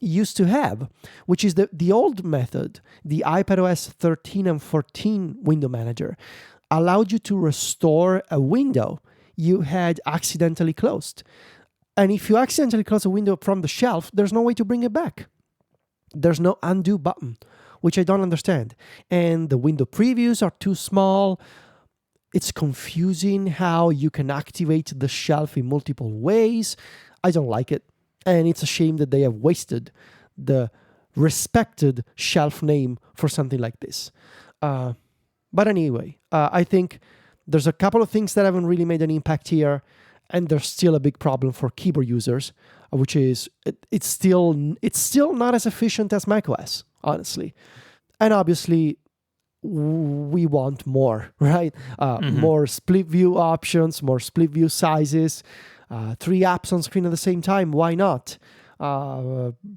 used to have, which is the old method, the iPadOS 13 and 14 window manager, allowed you to restore a window you had accidentally closed. And if you accidentally close a window from the shelf, there's no way to bring it back. There's no undo button, which I don't understand. And the window previews are too small. It's confusing how you can activate the shelf in multiple ways. I don't like it. And it's a shame that they have wasted the respected shelf name for something like this. But anyway, I think there's a couple of things that haven't really made an impact here, and there's still a big problem for keyboard users, which is it's still not as efficient as macOS, honestly. And obviously, we want more, right? More split view options, more split view sizes, 3 apps on screen at the same time. Why not?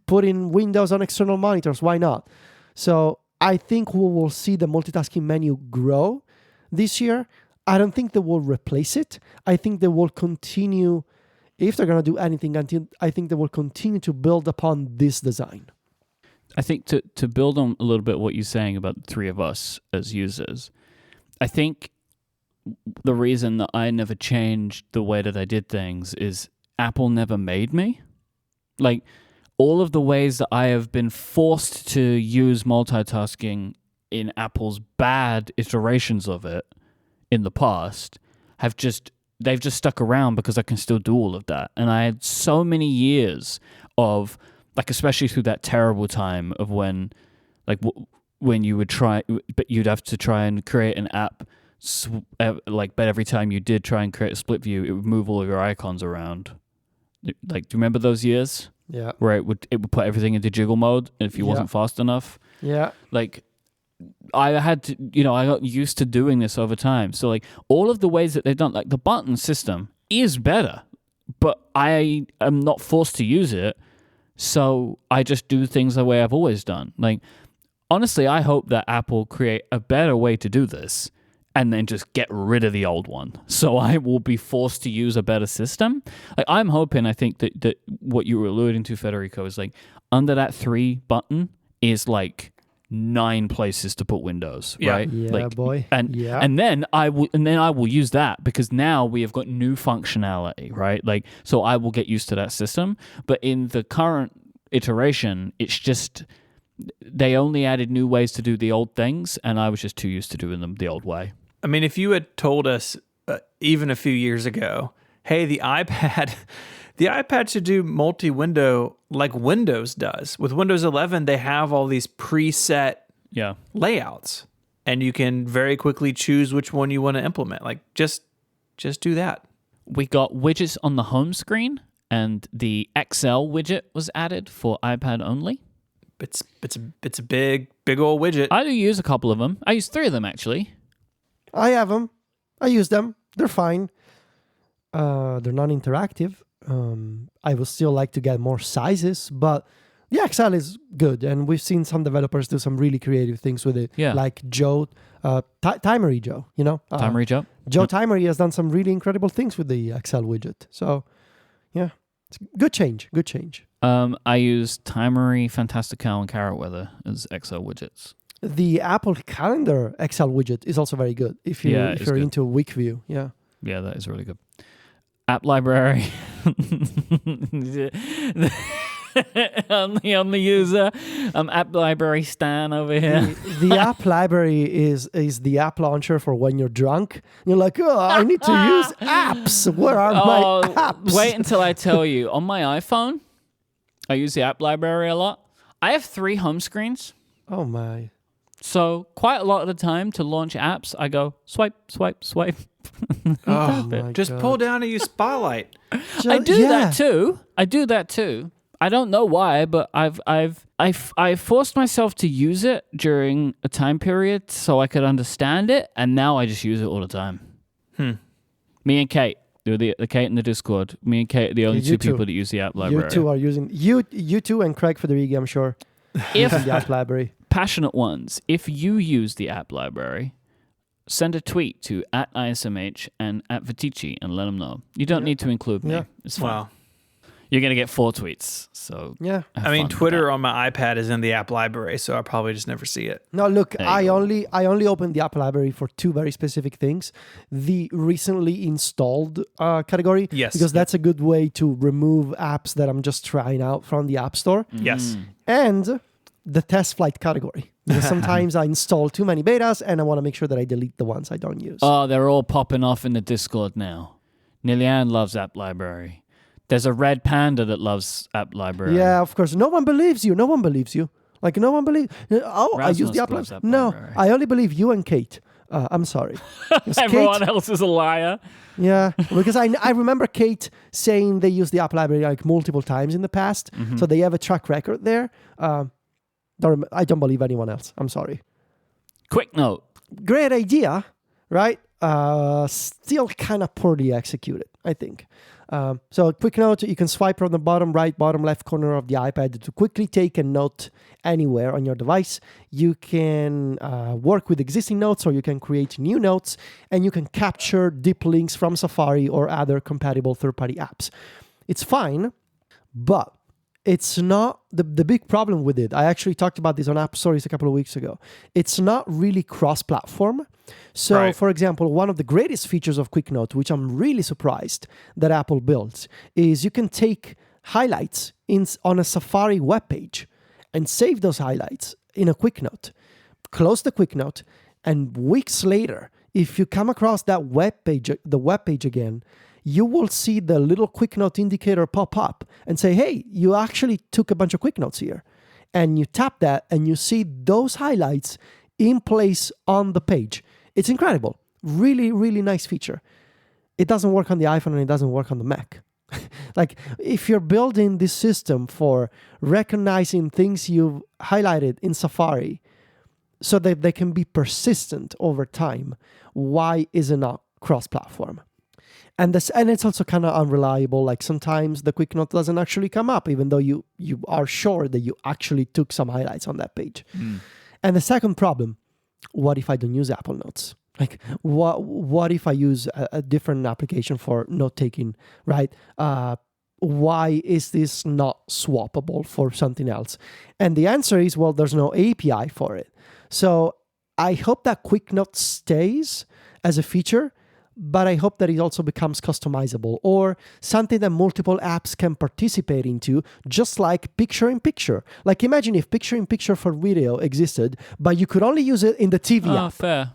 Putting Windows on external monitors. Why not? So I think we will see the multitasking menu grow this year. I don't think they will replace it. I think they will continue, if they're going to do anything, I think they will continue to build upon this design. I think to build on a little bit what you're saying about the three of us as users, I think the reason that I never changed the way that I did things is Apple never made me. Like, all of the ways that I have been forced to use multitasking in Apple's bad iterations of it in the past they've just stuck around because I can still do all of that. And I had so many years of, like, especially through that terrible time of when you would try, but you'd have to try and create an app, but every time you did try and create a split view, it would move all of your icons around. Like, do you remember those years? Yeah. Where it would put everything into jiggle mode if you wasn't fast enough. Yeah. Like, I had to, I got used to doing this over time. So like all of the ways that they've done, like the button system is better, but I am not forced to use it. So I just do things the way I've always done. Like, honestly, I hope that Apple create a better way to do this and then just get rid of the old one. So I will be forced to use a better system. Like, I'm hoping, I think that what you were alluding to, Federico, is like under that 3 button is like 9 places to put Windows, right? Yeah, like, boy. And then I will use that because now we have got new functionality, right? Like, so I will get used to that system. But in the current iteration, it's just they only added new ways to do the old things, and I was just too used to doing them the old way. I mean, if you had told us even a few years ago, hey, the iPad should do multi-window like Windows does. With Windows 11, they have all these preset layouts, and you can very quickly choose which one you want to implement. Like, just do that. We got widgets on the home screen, and the XL widget was added for iPad only. It's a big old widget. I do use a couple of them. I use 3 of them, actually. I have them. I use them. They're fine. They're non-interactive. I would still like to get more sizes, but the XL is good, and we've seen some developers do some really creative things with it. Yeah. Like Joe, Timery Joe, Timery Joe? Joe Timery has done some really incredible things with the XL widget. So, yeah, it's good change. I use Timery, Fantastical, and Carrot Weather as XL widgets. The Apple Calendar XL widget is also very good if you're good. into week view. Yeah. Yeah, that is really good. App library. I'm the user. I'm app library stan over here. The app library is the app launcher for when you're drunk. You're like, oh, I need to use apps. Where are my apps? Wait until I tell you. On my iPhone, I use the app library a lot. I have 3 home screens. Oh my. So quite a lot of the time to launch apps, I go swipe, swipe, swipe. Just pull down and use Spotlight. I do that too. I don't know why, but I've forced myself to use it during a time period so I could understand it, and now I just use it all the time. Me and Kate, the Kate in the Discord. Me and Kate are the only 2 people that use the app library. You 2 are using you 2 and Craig Federighi, I'm sure. Using the app library. Passionate ones, if you use the app library, send a tweet to @ISMH and @Vitici and let them know. You don't need to include me. It's fine. Wow. You're going to get 4 tweets. So yeah. I mean, Twitter on my iPad is in the app library, so I probably just never see it. No, look, I only opened the app library for 2 very specific things. The recently installed category. Yes. Because that's a good way to remove apps that I'm just trying out from the App Store. Yes. And the test flight category. Because sometimes I install too many betas and I want to make sure that I delete the ones I don't use. Oh, they're all popping off in the Discord now. Nilian loves app library. There's a red panda that loves app library. Yeah, of course. No one believes you. Like, no one believes. Oh, I use the app library. No, I only believe you and Kate. I'm sorry. Everyone else is a liar. Yeah, because I remember Kate saying they use the app library like multiple times in the past. So they have a track record there. I don't believe anyone else. I'm sorry. Quick note. Great idea, right? Still kind of poorly executed, I think. So quick note, you can swipe from the bottom right, bottom left corner of the iPad to quickly take a note anywhere on your device. You can work with existing notes, or you can create new notes, and you can capture deep links from Safari or other compatible third-party apps. It's fine, but it's not the big problem with it. I actually talked about this on App Stories a couple of weeks ago. It's not really cross-platform. So, for example, one of the greatest features of Quick Note, which I'm really surprised that Apple built, is you can take highlights on a Safari web page and save those highlights in a Quick Note. Close the Quick Note, and weeks later, if you come across that web page again, you will see the little Quick Note indicator pop up and say, hey, you actually took a bunch of Quick Notes here. And you tap that and you see those highlights in place on the page. It's incredible. Really, really nice feature. It doesn't work on the iPhone and it doesn't work on the Mac. Like, if you're building this system for recognizing things you've highlighted in Safari, so that they can be persistent over time, why is it not cross-platform? And it's also kind of unreliable. Like sometimes the quick note doesn't actually come up, even though you are sure that you actually took some highlights on that page. And the second problem, what if I don't use Apple Notes? Like what if I use a different application for note taking, right? Why is this not swappable for something else? And the answer is, well, there's no API for it. So I hope that Quick Note stays as a feature, but I hope that it also becomes customizable or something that multiple apps can participate into, just like picture-in-picture. Like imagine if picture-in-picture for video existed, but you could only use it in the TV app. Fair.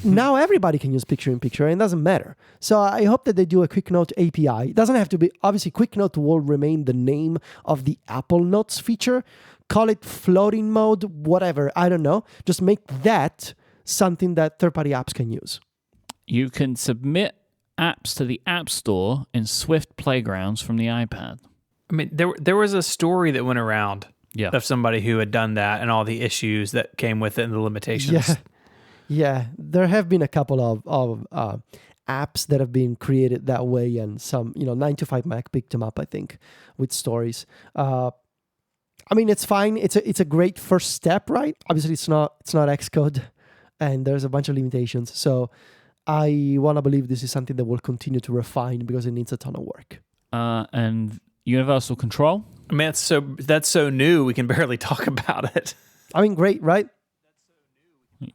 Now everybody can use picture-in-picture and it doesn't matter. So I hope that they do a Quick Note API. It doesn't have to be, obviously Quick Note will remain the name of the Apple Notes feature. Call it floating mode, whatever, I don't know. Just make that something that third-party apps can use. You can submit apps to the App Store in Swift Playgrounds from the iPad. I mean, there was a story that went around of somebody who had done that and all the issues that came with it and the limitations. Yeah, there have been a couple of apps that have been created that way, and some, 9to5Mac picked them up, I think, with stories. I mean, it's fine. It's a great first step, right? Obviously, it's not Xcode, and there's a bunch of limitations. So I want to believe this is something that will continue to refine because it needs a ton of work. And universal control? I mean, that's so new, we can barely talk about it. I mean, great, right?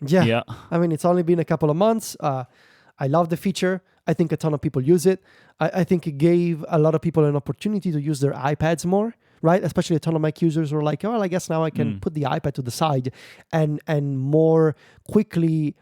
Yeah. I mean, it's only been a couple of months. I love the feature. I think a ton of people use it. I think it gave a lot of people an opportunity to use their iPads more, right? Especially a ton of Mac users were like, oh, well, I guess now I can put the iPad to the side and more quickly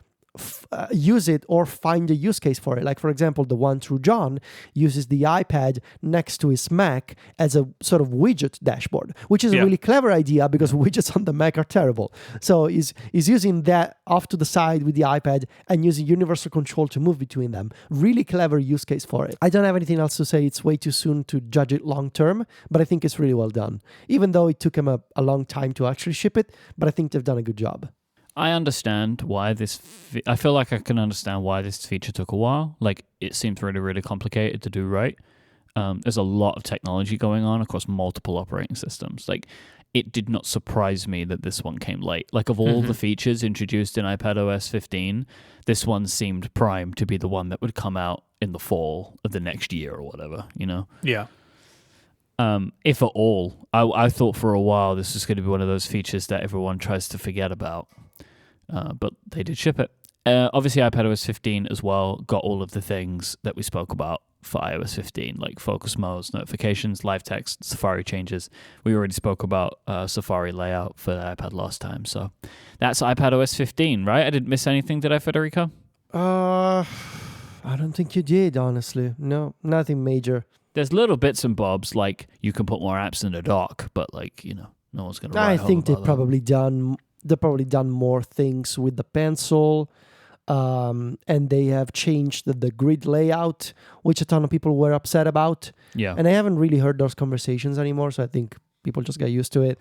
use it or find a use case for it. Like, for example, the one through John uses the iPad next to his Mac as a sort of widget dashboard, which is a really clever idea because widgets on the Mac are terrible. So he's using that off to the side with the iPad and using universal control to move between them. Really clever use case for it. I don't have anything else to say. It's way too soon to judge it long term, but I think it's really well done. Even though it took him a long time to actually ship it, but I think they've done a good job. I understand why I feel like I can understand why this feature took a while. Like, it seems really, really complicated to do right. There's a lot of technology going on across multiple operating systems. Like, it did not surprise me that this one came late. Like, of all the features introduced in iPadOS 15, this one seemed primed to be the one that would come out in the fall of the next year or whatever, Yeah. If at all. I thought for a while this was going to be one of those features that everyone tries to forget about. But they did ship it. Obviously, iPadOS 15 as well got all of the things that we spoke about for iOS 15, like focus modes, notifications, live text, Safari changes. We already spoke about Safari layout for the iPad last time. So that's iPadOS 15, right? I didn't miss anything, did I, Federico? I don't think you did, honestly. No, nothing major. There's little bits and bobs, like you can put more apps in the dock, but no one's going to write home I think about they've probably done more things with the pencil, and they have changed the grid layout, which a ton of people were upset about. Yeah. And I haven't really heard those conversations anymore, so I think people just got used to it.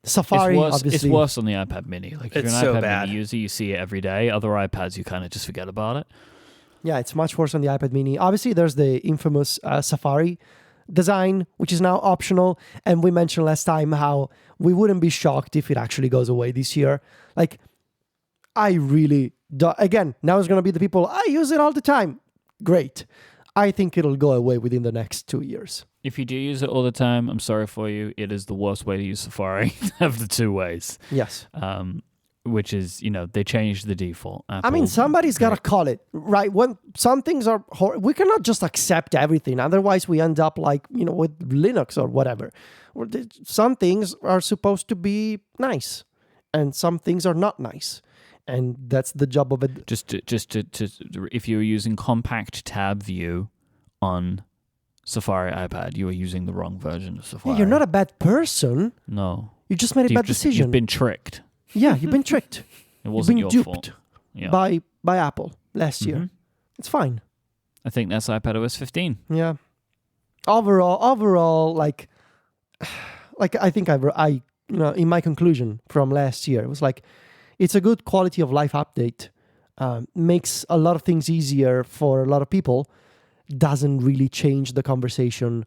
Safari, obviously. It's worse on the iPad mini. Like, if it's you're an so iPad bad. mini user, you see it every day. Other iPads, you kind of just forget about it. Yeah, it's much worse on the iPad mini. Obviously, there's the infamous Safari design, which is now optional. And we mentioned last time how we wouldn't be shocked if it actually goes away this year. Like, I really again, now it's going to be the people, I use it all the time. Great. I think it'll go away within the next 2 years. If you do use it all the time, I'm sorry for you. It is the worst way to use Safari of the two ways. Yes. Which is, they changed the default. I mean, somebody's got to call it, right? When some things are we cannot just accept everything. Otherwise, we end up like, with Linux or whatever. Some things are supposed to be nice, and some things are not nice. And that's the job of it. Just to if you're using compact tab view on Safari iPad, you are using the wrong version of Safari. Yeah, you're not a bad person. No. You just made a bad decision. You've been tricked. Yeah, you've been tricked. It wasn't your fault. Yeah. by Apple last year. It's fine. I think that's iPadOS 15. Yeah. Overall, like I think I in my conclusion from last year. It was like, it's a good quality of life update. Makes a lot of things easier for a lot of people. Doesn't really change the conversation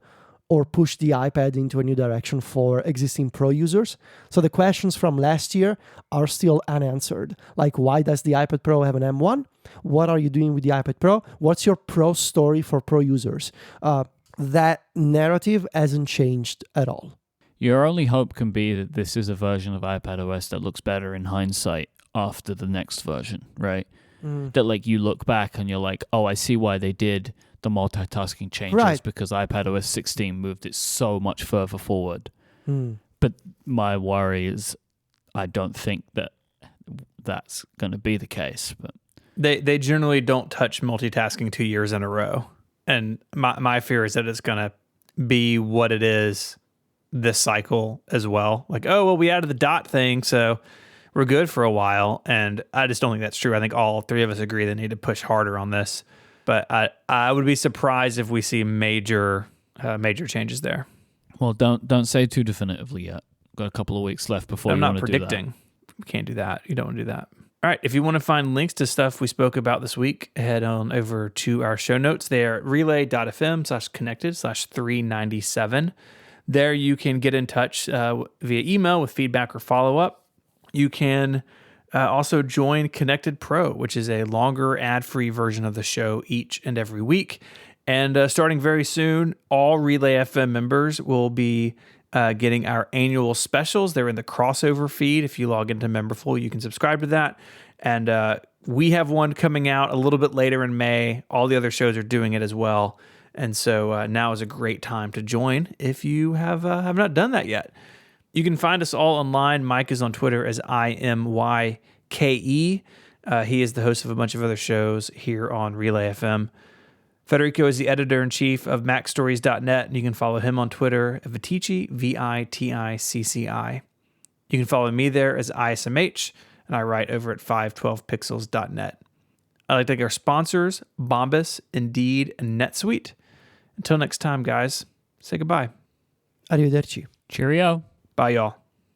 or push the iPad into a new direction for existing Pro users. So the questions from last year are still unanswered. Like, why does the iPad Pro have an M1? What are you doing with the iPad Pro? What's your Pro story for Pro users? That narrative hasn't changed at all. Your only hope can be that this is a version of iPadOS that looks better in hindsight after the next version, right? That like you look back and you're like, oh, I see why they did the multitasking changes because iPadOS 16 moved it so much further forward. But my worry is I don't think that that's going to be the case. But they generally don't touch multitasking 2 years in a row. And my fear is that it's going to be what it is this cycle as well. Like, oh, well, we added the dot thing, so we're good for a while. And I just don't think that's true. I think all three of us agree they need to push harder on this. But I would be surprised if we see major changes there. Well, don't say too definitively yet. Got a couple of weeks left before I'm you not want to do that. predicting. We can't do that. You don't want to do that. All right. If you want to find links to stuff we spoke about this week, head on over to our show notes. They are relay.fm/connected/397. There you can get in touch via email with feedback or follow-up. You can also join Connected Pro, which is a longer ad-free version of the show each and every week. And starting very soon, all Relay FM members will be getting our annual specials. They're in the crossover feed. If you log into Memberful, you can subscribe to that. And we have one coming out a little bit later in May. All the other shows are doing it as well. And so now is a great time to join if you have not done that yet. You can find us all online. Mike is on Twitter as IMYKE. He is the host of a bunch of other shows here on Relay FM. Federico is the editor-in-chief of MacStories.net, and you can follow him on Twitter at Viticci, Viticci. You can follow me there as ISMH, and I write over at 512pixels.net. I'd like to thank our sponsors, Bombas, Indeed, and NetSuite. Until next time, guys, say goodbye. Arrivederci. Cheerio. Bye, y'all.